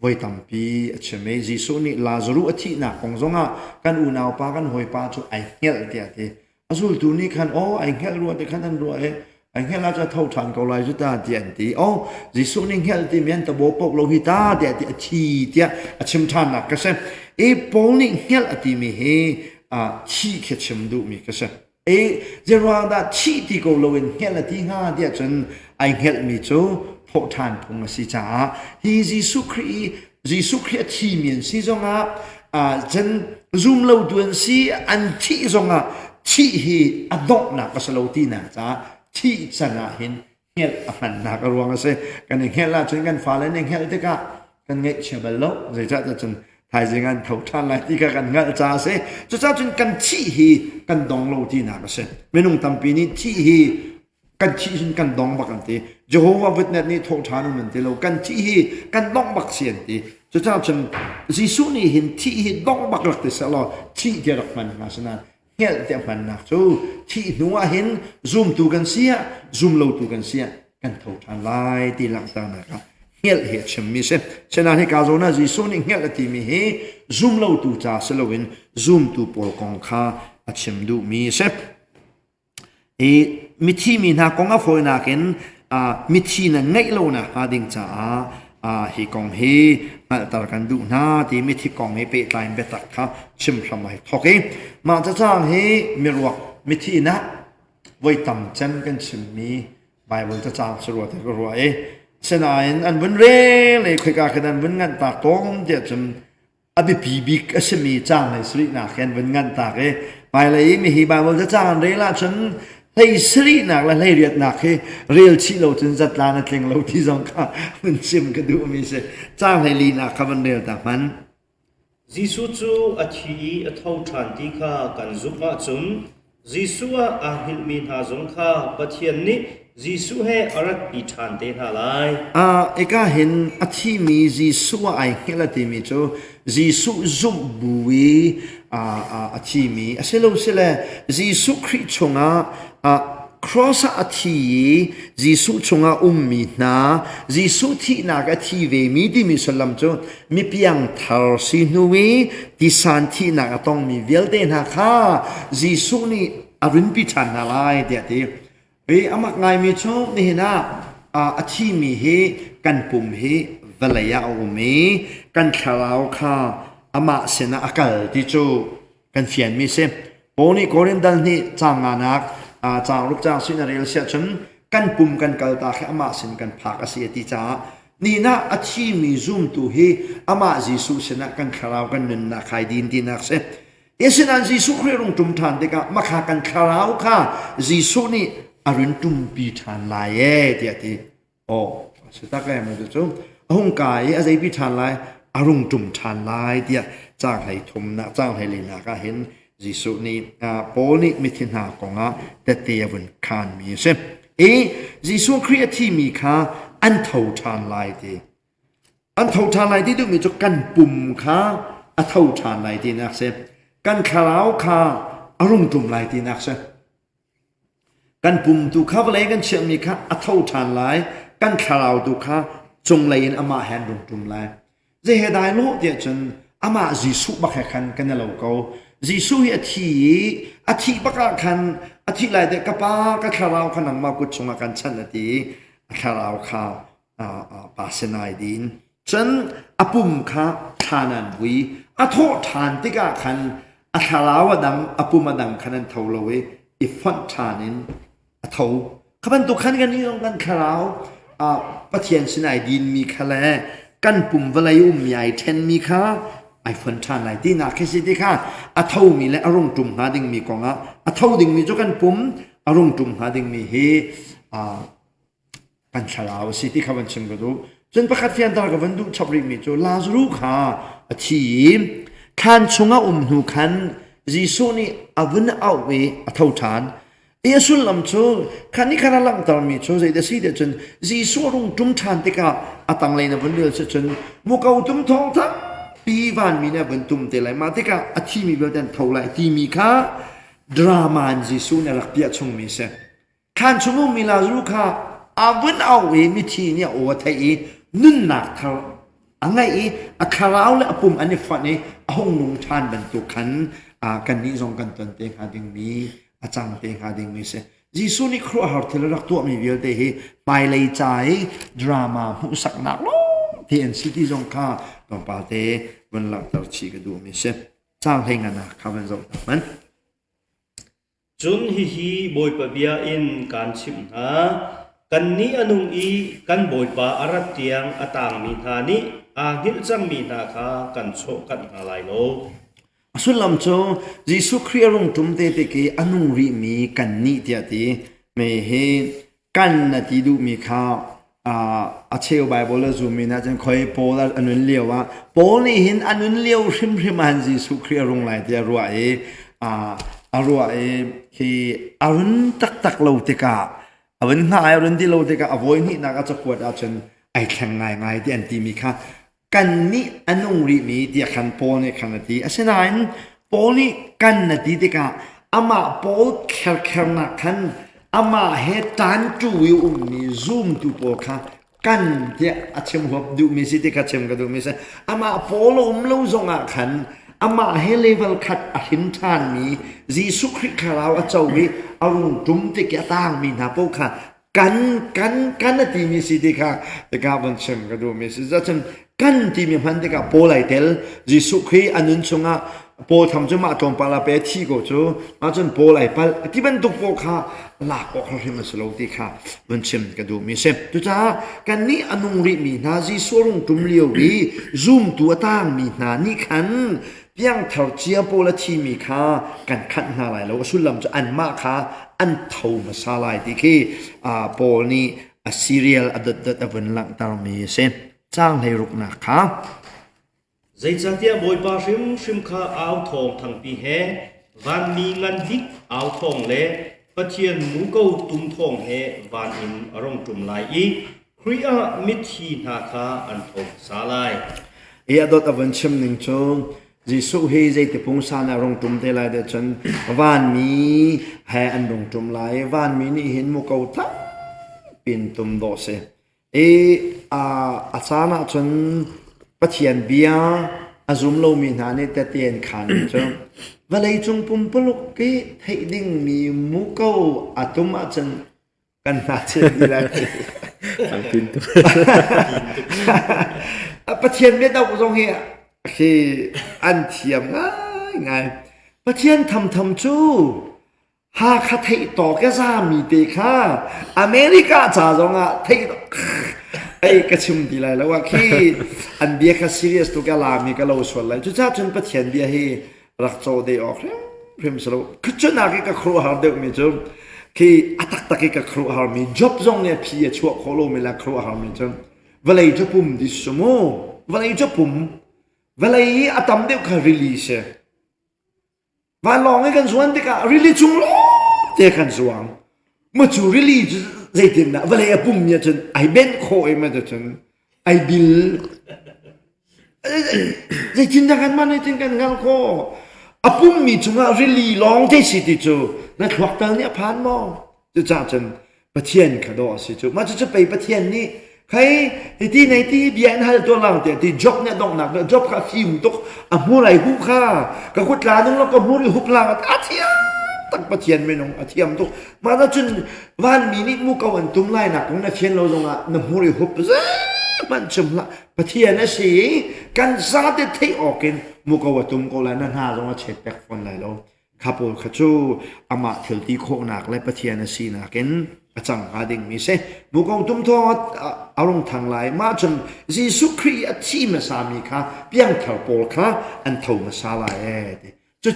voi tam pi achme jisu ni lazarus athi na kong zonga kan u naw pa kan hoi pa chu ai hel dia ti azul tu ni khan o ai hel ru te khan an ru e anh hela cho thâu thàn cầu lại chúng ta tiền tí ô dì số ninh hel tí miền tây bộ bộc lâu hi ta để chi tiệt chim than là cái xem e bố ninh hel tí mi he chi cái chim du mi cái xem e giờ ra đã chi tí cầu lâu in hel tí ha để chân anh hel mi cho thâu thàn phùng si cha hi dì số khri chi miền si zong chân zoom lâu tuần si ăn chi zong chi hi adok na cái lâu tí na cha chi changa hin hel aman na ka ruang ase kan hel la chen kan fa le ning hel te ka kan nge chebal lo zai cha chen thai jingan thau than lai ti ka kan ngal cha se chu cha chen kan chi hi kan dong lo ti na ka se menung tampi ni chi hi kan chi chen kan dong ba kan ti jehovah witness ni thau than man ti lo kan chi hi kan dong bak sian ti chu cha chen jisu ni hin chi hi dong bak lak ti sa lo chi dia rak man na sana hel te man na chu thi nuwa hin zoom tu kan sia zoom lo tu kan sia kan thau than lai ti lang ta na ka hel he chem mi se chena he ka zo na ji so ni hel ti mi he zoom lo tu cha se lo win zoom tu pol kong kha a chem du mi se e mi thi mi na kong a foi na ken mi thi na ngai lo na ha ding cha hi kong he tar kan du na ti mi thi kong he pe time be tak kha chim samai thoke ma cha chang he mi ruak mi thi na voi tam chan kan chim mi bible cha chang suro te ro e sena an bun re le khoi ka kan bun ngan ta tong je chum abi bi bi asmi chang le sri na khen bun ngan ta ke bai le mi hi bible cha chang re la chun lei sri nak la lei riat nak he real chi lo chen zat la na tleng lo ti zong kha mun sim ka du mi se chang hai li na kha ban rel ta man jisu chu athi a thau than ti kha kan zuka chun jisu a hil min ha zong kha pathian ni jisu he arat pi than te tha lai eka hin athi mi jisu ai helati mi cho jisu zum buwi athi mi aselo sele jisu khri chunga cross อาทีจีสุชงอามีนาจีสุที่นักอาทีเวมีที่มีสลัมจนมีเพียงทาร์สินุวีที่สันที่นักต้องมีเวลเดนฮักค่ะจีสุนี่อรุณพิชันอะไรเดียดีอามักไงมีชอบนี่นะอาทีมีเฮกันปุ่มเฮเวลายาโอมีกันคาราวค่ะอามาเสนาอากาศที่จูกันเฟียนมีเซโปนี่โกเรนดัลนี่จางงานักจางลูกจางสินาเรียลเสียจนกันปุ่มกันกัลตาแค่อามาเสนกันพักอาศัยที่จ้านี่นะอาทีมีซุ่มตัวเฮอามาจีสุเสนากันคาราวกันนินนักใครดินที่นักเซเอเสนันจีสุเครื่องจุ่มทานเด็กมาขากันคาราวค่ะจีสุนี่อรุณจุ่มปีทานลายเดียดีโอ้สุดท้ายมันจะจงหงกายอะไรปีทานลายอารมณ์จุ่มทานลายเดียจ้างให้ทมนะจ้างให้ลีนาก็เห็นจีสุนี่โปนี่มิถินาของแต่เตียวันคานมีเช่จีสุครีเอที่มีค่าอันเท่าทานลายดีอันเท่าทานลายที่ดูมีจุกันปุ่มค่าอันเท่าทานลายดีนักเช่กันคาราวค่าอารมณ์จุ่มลายดีนักเช่กันปุ่มดูข้าวเลยกันเชื่อมีค่าอันเท่าทานลายกันคาราวดูค่าจงเลยอามาแฮนด์จุ่มลายจะเหตุใดโลกเดียจนอามาจีสุบักขันกันเราเกาจีสุอาทิบักขันอาทิไรเด็กป้าก็คาราวขนมมากุศลกันชันทีคาราวข้าปาเสนายดินจนอปุ่มข้าทานันวีอโทษทานติกาขันคาราวดังอปุ่มดังขันเท่าเลวอีฟันทานินเท่าขบันตุขันกันนี่ต้องกันคาราวปะเทียนเสนายดินมีคะแลกันปุ่มวลายุมใหญ่เทนมีค่าไอฟันทานไหนที่นักแค่สิค่ะอัฐามีและอารมณ์จุ่มหาดิ่งมีกองอัฐาดิ่งมีจุกันปุ่มอารมณ์จุ่มหาดิ่งมีเฮกันฉลาวสิที่เขาวันชิมกันดูจนประคัดเฟียนตากับวันดูชับริมีจูลาซรูค่ะทีขันชงอาหูขันจีซูนี่อวันเอาเวอัฐาทานเอสุลลำโชขันนี้ขันลังตามีโชใจเดสิเดจนจีซูรงจุ่มทานติกาอัตังเลยนะวันเดือดจนมุกเอาจุ่มทองทั้งปีวันมีเนี่ยบรรทุมเตลัยมาติกาอาชีมีเบลเดนเท่าไรที่มีค่าดราม่าจีซูเนี่ยรักเปียชงมีเสขันชงมีลาลูค่าอาวันเอาเวมิทีเนี่ยโอ้ไทยนุ่นหนักเท่าอันไงอาคาราและปุ่มอันนี้ฝันนี้ห้องนุ่งทานบรรทุกขันกันนี้ส่งกันตนเตงหาดิงมีอาจารย์เตงหาดิงมีเสจีซูนี่ครัวหาที่รักตัวมีเบลเดเฮไปเลยใจดราม่ามุสักหนักล้อที่เอ็นซีที่ส่งค่าต่อไปเตวันหลังเราชีกดูมีเสจ้างให้งานนะข้าพเจ้ามันจุนฮิบอยปะเบียอินการชิมหากันนี้อนุอีกันบอยปะอารัตเตียงอตางมีธานิอาหิลจังมีนาคากันโชกันอะไรโลสุดลำโจจีสุครีรงจุ่มเตเตกีอนุริมีกันนี้เดียดีไม่เห็นกันนาทีดูมีข้าวอาเชียวไบเบิลจูมีนะจังคอยโพลอันนุนเลียวว่าโพนี่เห็นอันนุนเลียวริมมันจีสุครีรงไหลเดียรัวรัวคืออรุณตักเราเตกาอรุณง่ายอรุณที่เราเตกาอภัยนี่นักจะปวดอาจารย์ไอแข็งง่ายที่อันที่มีค่ากันนี้อนุริมีเดียขันโพนี่ขันนาทีอาเช่นนั้นโพนี่กันนาทีเตกาอามาโพแข็งนักขันอามาเฮตันจูวิวมีซูมตูโปค่ะกันเดียอาเชมหัวดูมีสิที่กัดเชมกันดูมีสิอามาโพลมลูซงอ่ะขันอามาเฮเลเวลคัดอหินทานมีจีสุคริคาราวอาเจ้าวิอารุณจุ่มติกต่างมีนาโปค่ะกันนาทีมีสิที่ค่ะแต่กาบันเชมกันดูมีสิจะเชมกันที่มีพันธุ์กับโพไลเทลจีสุครีอนุนชงอ่ะโพทำจมาตรงปาลาเปที่ก็จูมาจนโพไลปัลที่เป็นตุกโปค่ะหลักออกเราเห็นมันสโลว์ที่ค่ะมันเชื่อมกันดูมีเช่นตัวจ้ากันนี้อนุริมีนาจีสวรงตุมเลียววีซูมตัวตั้งมีนานี่ขันเพียงเท่าเจียโพละที่มีค่ะกันขันหาไหลแล้วสุดลำจะอันมากค่ะอันเท่ามาซาลายที่คือโพนี่ซีเรียลดัดวันหลังตามมีเช่นจ้างให้รุกนะคะใจจันเตียบอยปาชิมข้าเอาทองทั้งปีแห่วันมีเงินดิกเอาทองเล่ปะเทียนหมูเกาตุ้มทองแห่วันอินอารมณ์จุ่มลายอีครีอามิทีนาคาอันทองสาลายดอตอวันชิมหนึ่งโจ จีสุเฮใจติพงสานรงตุมเตลายเดชนวันมีแห่อันรงตุมลายวันมีนี่เห็นมุกเอาทั้งปินตุมโดเซอาจารย์จนปะเทียนเบียอาจุมโลมีนานี่แต่เตียนขันจนวันเลยจงปุ่มปลุกกิให้ดิ่งมีมุกเอาอาตุมอาจนกันนาเชดีเลย pintu ปะเทียนเบียดเอาตรงเฮียคืออันเทียมง่ายปะเทียนทำจูหาคาไทยต่อแค่สามีเด็กค่ะอเมริกาจ้าจงไทยไอ้กระชุมดีเลยแล้วว่าคืออันเบียค่ะซีเรียสตัวกันลามีกันเราส่วนเลยจุดจ้าจนปะเทียนเบียให้รักโจเดียออกเพิ่มสโลคือจนนักก็ครัวหาเด็กมีจุดคืออัตตะก็ครัวหามีจ็อบจงเนี่ยพี่ชั่วโคโลมีละครัวหามีจุดเวลาจะปุ่มดิสโมเวลาจะปุ่มเวลาอาตมเดียวค่ะรีลีสวันลองให้กันส่วนเด็กรีลีจุงล้อเด็กกันส่วนเมื่อจูรีลีใจเต็มนะเวลาปุ่มเนี่ยจนไอเบนโคเอมาจนไอบิลใจจินตนาการมันให้ถึงกันงั้นโคอาปุ่มมีจุงรีลีลองใจสิติจูนั่นขวักตาเนี่ยผ่านมอจะจ่าจนปะเทียนขดอสิจูมันจะไปปะเทียนนี่ใครที่ไหนที่เบียนหัลตัวหลังที่จ็อบเนี่ยต้องหนักเลยจ็อบข้าฟิวตกอ่ะมูไรหุบข้าก็ขุดลานึงแล้วก็มูไรหุบลางอาเทียมตั้งปะเทียนไม่น้องอาเทียมตุกมาแล้วจนวันมีนิดมุกเอาวันตุ้มไล่หนักของนักเทียนเราลงอ่ะน้ำมูไรหุบเจ้มันจมละปะเทียนนะสิกันซาเดที่ออกกันมุกเอาวันตุ้มก็แล้วนั่นหาลงมาเช็ดแบกฟันไหลเราข้าพเจ้าจูอามาเถิดที่โคหนักและปะเทียนนะสินะกันอาจารย์หาดิ่งมีเสมุกเอาตุ้มทอดอารมณ์ทางไหลมาจนยิสุครีอาชีมาสามีค่ะเพียงเท่าโปลค่ะอันเท่ามาสาลาย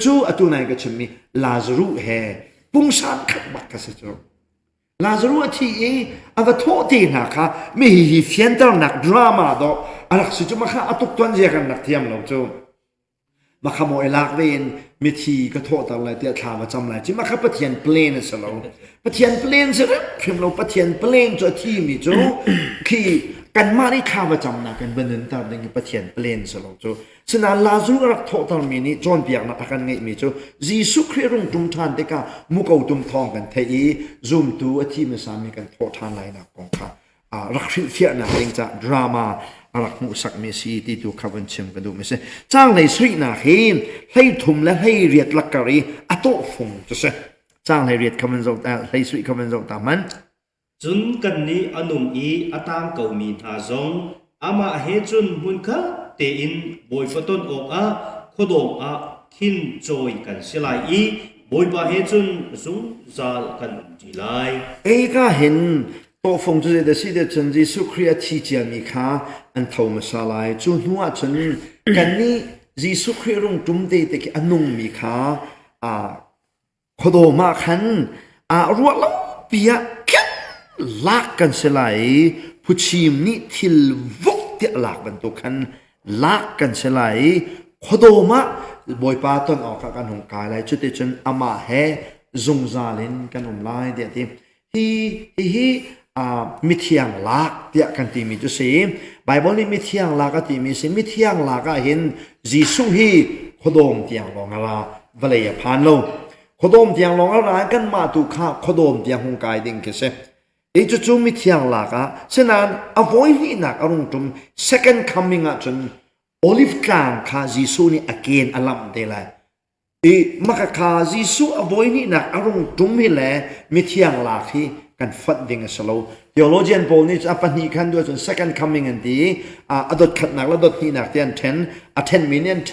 จู่ๆอตุนัยก็จะมีลาซารุเฮปุงสานขัดบักกันสิจู่ลาซารุที่อันก็โทษที่นักค่ะไม่หิเฟียนตระหนักดราม่าดอกอะไรสิจู่มาค่ะอตุกตันเจกันนักเทียมเราจู่มาขโมยลักเวนมิทีก็โทษอะไรเตี้ยข่าวมาจำไรจิมาขับปะเทียนเพลนสิเราปะเทียนเพลนสิเราเพียงเราปะเทียนเพลนจะที่มีจู่คือกันมาได้ข่าวมาจำนะกันเป็นนึงตอนนึงปะเทียนเพลนสิเราจู่ฉะนั้นลาซูรักโทษตอนมีนี้จอนเปียกนักกันไงมีจู่ยิสุคริรุ่งจุมทานเด็กมุกเอาจุมทองกันเทียซุ่มตัวที่มาสามีกันโทษทานไรนักกองค่ะรักเสียนะเองจะดราม่ารักมุสักเมสีที่ถูกขับวันเชิมกันดูไม่ใช่จ้างในสรีนาเฮนให้ทุ่มและให้เรียดลักกะรีอัตโตฟงจะใช่จ้างให้เรียดคำวันเราแต่ให้สรีคำวันเราแต่มันจุนกันนี้อนุมอีอัตามเกามีนาจงอามาเฮจุนมุนค่ะเตอินบอยฟต้นอกโคดงทินจอยกันเสลายบอยปะเฮจุนซุงจากันจีไลก็เห็นโตฟงจะได้สิเดชนยิสุครียที่เจียมีค่ะอันเท่ามาสลายจุนหัวจนกันนี้ยิสุครีรุ่งจุมเตะที่อนุมีค่ะโคดมาขันรัวล้อเปียกันลักกันเสลายผู้ชิมนี่ทิลวกเตะลักบันตุกันลักกันเสลายโคดมาบอยปาต้นออกกันหงกายเลยจุดที่จนอามาเฮจงซาลินกันหงไล่เดียที่ฮีมิเทียงลักเดียกันที่มีจุดสีไบเบิลนี่มิเทียงลักกันที่มีสิมิเทียงลักก็เห็นยิสุฮีโคดมเตียงลงอะไรเวลาผ่านโลโคดมเตียงลงอะไรกันมาตุข้าโคดมเตียงหงกายดิ่งกันเสียจู่มิเทียงลักฉะนั้นอโวยนี่นักอารมณ์จุ่ม second coming จนโอลิฟกลางข้ายิสุนี่ again อลัมเดลัยมักข้ายิสุอโวยนี่นักอารมณ์จุ่มให้แลมิเทียงลักที่กันฟัดดิ่งสโล theologian Paul นี่จะปัญหากันด้วยจน second coming อันที่อดขัดนักแล้วดนี่นักเตียน10 million 10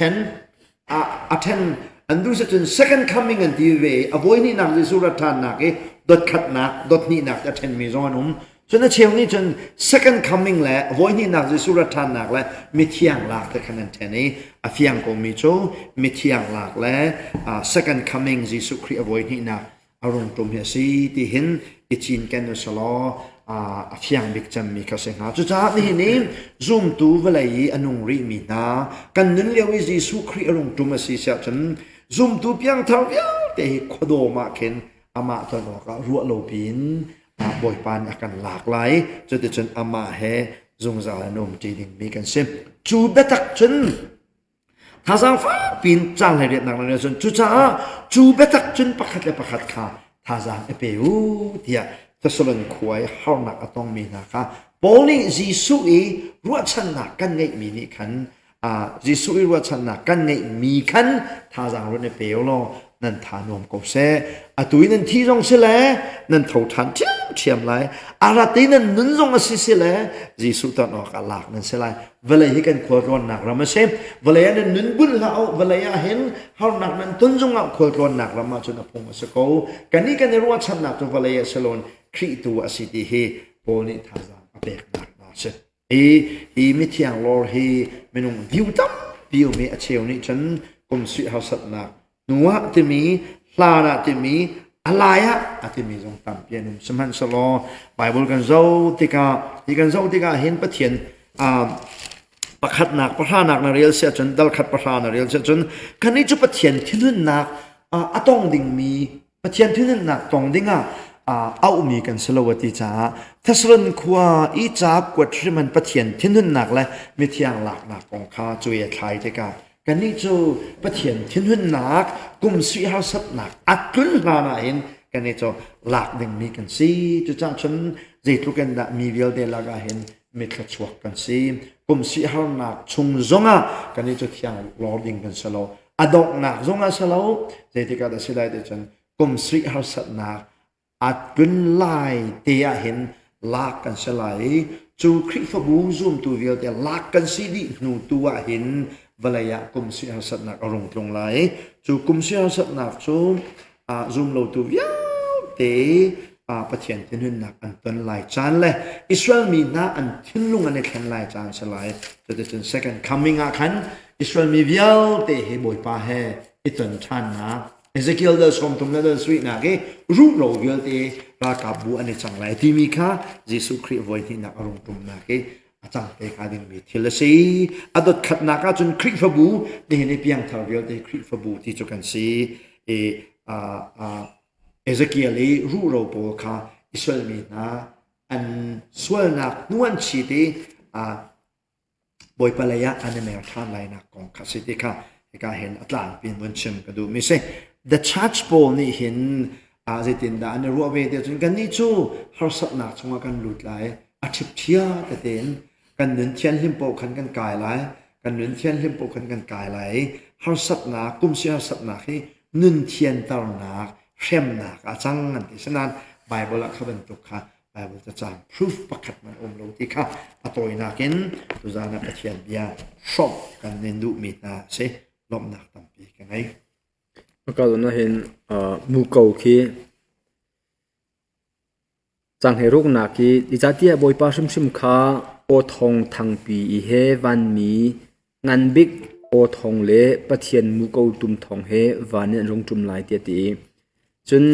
อันดูจะจน second coming อันที่เวอโวยนี่นักยิสุรัฐานนักดขัดนักดนี่นักจะ10 millionฉะนั้นเชียวนี่จน second coming แหละโวยนี่นักยิสุรัฐานนักและมิเทียงลักแต่ขนาดนี้เฟียงก็มีโจมิเทียงลักและ second coming ยิสุคริสต์โวยนี่นักอารมณ์ตรงนี้สิที่เห็นอิจินกันนุสโลเฟียงบิกจำมีข้าศึกนะจุดจ้านี่ซุ่มตูเวลัยอนุริมีนากันนึกเรียกว่ายิสุคริสต์อารมณ์ตรงนี้สิเสียจนซุ่มตูเพียงเท่าเดียวแต่ขโดมาเข็นอามาตอนก็รัวโลปินบ่อยปานอาการหลากหลายจนจนอามาเฮจงซาลนมจีดิงมีกันเซมจูเบตักจน ท่าสังฟ้าปีนจังให้เรียนหนักเลยส่วนจูจ้าจูเบตักจุนประคัดเลยประคัดค่ะท่าสังเปยูเดียจะสลันขวายห้องหนักต้องมีนะคะโปนี่จีสุอีรัวชันหนักกันไงมีนี่ขันจีสุอีรัวชันหนักกันไงมีขันท่าสังรัวในเปียวโลนั่นทานวมกบเสตุยนั่นที่รงเสลนั่นเท่าทันเทียมไรอาราตีนั่นนุนรงอสิเสลจีสุตอนออกหลักนั่นเสลเวลาที่กันขวดร้อนหนักเราไม่เสพเวลานั้นนุนบุญเราเวลาเห็นเขาหนักนั้นต้นจงเอาขวดร้อนหนักเรามาจนพงศกกันนี้กันในรัวชันหนักตัวเวลาสลอนครีตัวสิทธิเฮโปนิทาซาอเบกหนักนะเสอีมิที่ยังรอเฮเมนุงวิวตั้มวิวมีอเชลนี่ฉันกุมสุเขาสัตหนักนัวที่มีลาดที่มีอะไรที่มีทรงตามเปียนุมสมันสโลไบเบิลกันเจ้าที่กันเจ้าที่กาเห็นประเทียนประคัดหนักประทานหนักนาเรียลเสียจนดัลขัดประทานนาเรียลเสียจนกันนี้จุประเทียนที่นู่นหนักต้องดิ่งมีประเทียนที่นู่นหนักต้องดิ่งเอามีกันสโลวติจ้าถ้าสรุนขวาอีจากกวดที่มันประเทียนที่นู่นหนักเลยมีเทียงหลักหนักของข้าจุยไทยที่กากันนี้จูประเทียนทิ้งหุ่นหนักกุมสีหาสัตหนักอัดกุนลานาเห็นกันนี้จูหลักหนึ่งมีกันสีจูจ้าฉันจิตลูกกันดะมีเวลเดลากาเห็นมีขจวกกันสีกุมสีหาหนักชงจงกันนี้จูเที่ยงลอดิงกันสโลอดอกหนักจงสโลจิตกันดะสิได้เดจันกุมสีหาสัตหนักอัดกุนไลเตียเห็นลากกันสลายจูคริฟบูซุมตัวเวลเดลากกันสีดิหนูตัวเห็นเวลากุมสีหาสัตหนักอารมณ์ตรงไหลจูกุมสีหาสัตหนักจูซุมโลตูวิวเตประเทียนทิ้งหุ่นหนักอันเป็นหลายจานเลยอิสราเอลมีหน้าอันทิ้งลุงอันในแขนหลายจานสลายจะได้จน second coming ขันอิสราเอลมีวิวเตเฮบอยปาเฮอิตันชันนะเอเซคิเอลเดอร์สมตุมเดอร์สวีนะเกรูโรวิลเตรากาบูอันในจังไรที่มีค่ะเยซูคริสต์ไว้ที่นักอารมณ์ตุมนะเกอาจารย์เอกาดินมีทีละสีอดขัดนักจนคริสฟบูนี่ในเพียงทาวเวลเดคริสฟบูที่จุกันสีเอเซเกียลีรูโรโปคาอิสราเอลมีนะอันส่วนนักนวลชีดีบอยปลายะอันเมร์ท่านไรนักของคาสิติค่ะเอกาเห็นอัตลานเป็นวันชิมกันดูไม่ใช่ The Church Bowl นี่เห็นเจตินดาอันรัวเวเดียจนกันนี่จูฮาร์สัตนักชงกันหลุดไหลอาชิบเทียแต่เด่นกันหนุนเทียนหิมโปขันกันกายไหลกันหนุนเทียนหิมโปขันกันกายไหลฮาร์สัตนักกุมเสียฮาร์สัตนักที่นุนเทียนตานักเข้มนักอาจังนั่นที่ฉะนั้นไบเบิลเขาเป็นตุกค่ะไบเบิลจะจาง proof ประคัดมันอมโลที่ค่ะอัตโตยนักินตุจานักเทียนเบียชอบกันเน้นดูมีนาเสลมนักตั้งปีกันไงก็ตอนนั้นเห็นมูเกาคีจังเฮรุกนักคีดิจัตเตียบอยปาชิมข้าโอทองทางปีเฮวันมีงานบิ๊กโอทองเล่ปะเทียนมูเกาตุมทองเฮวันเนี่ยรงจุมหลายเตียตีจน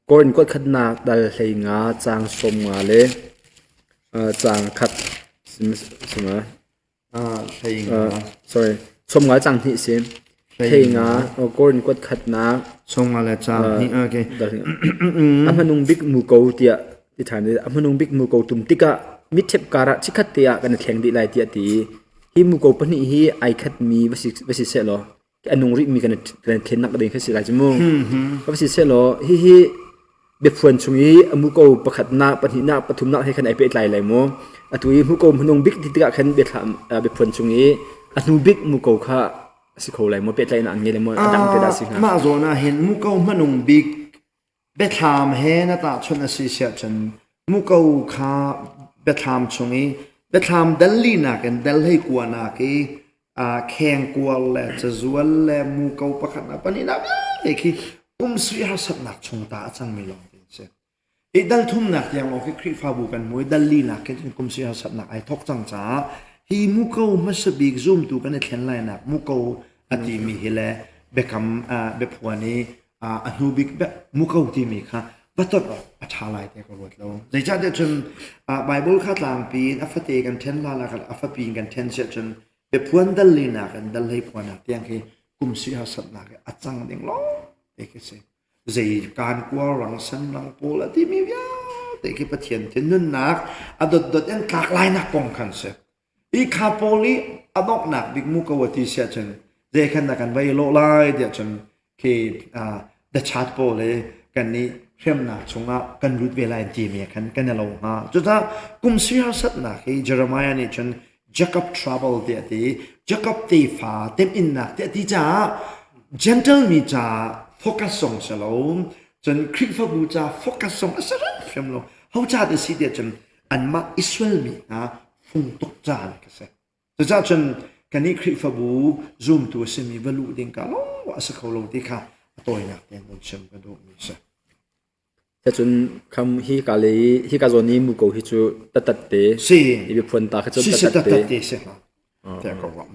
ก่อนก็ขัดนักดัลเฮงาจางสมงาเล่จางขัดสมเฮงาsorry สมงาจางที่เสียเฮงาก่อนก็ขัดนักสมงาเล่จางนี่โอเคอามันนุ่งบิ๊กมูเกาเตียที่ฐานนี้อามันนุ่งบิ๊กมูเกาตุมติกะมิเทปการะชิคัดเตียกันแข่งดีไลเตียตีฮิมูโกปนี่ฮิไอคัดมีวสิเสลออันนุ่งริมีกันเทนนักเดินแค่สิไลจมูกวสิเสลอฮิเบ็ดฟวนชุงี้มูโกประคัดนาปนินาปทุมนาให้ขันไอเป็ดไหลโมอัตุยมูโกมันนุ่งบิ๊กที่ติกะขันเบ็ดทำเบ็ดฟวนชุงี้อันนุ่งบิ๊กมูโกค่ะสิเขาไหลโมเป็ดไหลนั่งเงี้ยเลยโมดังเป็ดสิงห์มาโซน่าเห็นมูโกมันนุ่งบิ๊กเบ็ดทำเฮน่าตาชนสิเสียจนมูโกค่ะเบ็ดทำช่วงนี้เบ็ดทำดัลลีนักกันดัลให้กว่านักแข่งกว่าแหละจะจวนแหละมูเกาประคันปนินับเด็กสุยหาสัตนักชงตาจังไม่ลองเป็นเสียดัลทุ่มนักอย่างเราคลิกฟ้าบุกันมวยดัลลีนักกันสุยหาสัตนักไอ้ทอกจังจ้าฮีมูเกาไม่สบิกซูมตัวกันในแขนไลนักมูเกาอดีมีเฮเลเบคำเบพวานีอนุบิกเบมูเกาที่มีค่ะบัตรอัฐาลายแต่ก็รวดแล้วในชาติจนไบเบิลขัดหลังปีนอัฟเตกันเทนลาลากันอัฟปีนกันเทนเซจนเบพวนดัลลีนักกันดัลให้พวนักยังคือกุมสุยหาสัตนักอัจังเด้งล้อเด็กเสียใจการกลัวรังสันรังโปลที่มีวิวเด็กประเทียนที่นุ่นนักอดดยังหลากหลายนักป้องกันเสีย อีคาโปลีอดอกหนักบิ๊กมุกวติเสียจนเจขันนักันไว้โลไลเดียจนเคเดชาร์ตโปเลยกันนี้เชื่อมหนักชงอ่ะกันรุดเวลาจีเมียกันกันเราฮะจุดท้ากุมเสียสัตหนักเฮเจอร์มายนี่จนJacob trouble เดียดี Jacob ตีฟ้าเต็มอินนักเดียดีจ้า gentle มีจ้า focus ส่งสโลมจนคริสต์บูจ้า focus ส่งอสระเชื่อมโลเขาจ้าเดสิเดียจนอันมาอิสราเอลมีนะฟุงตกจานก็เสจะจ้าจนกันนี้คริสต์บู zoom ตัวเสมีวลูดิ่งกันโอ้อสเขาโลดีค่ะตัวนักเดียนเชื่อมกันดูมีเสจะจนคำฮิกาลีฮิกาโซนีมุโกฮิจูตัดเตะ สิอีบิพวนตาขจนสิตัดตัดเตะเตะเสียฮะแต่ก็ว่า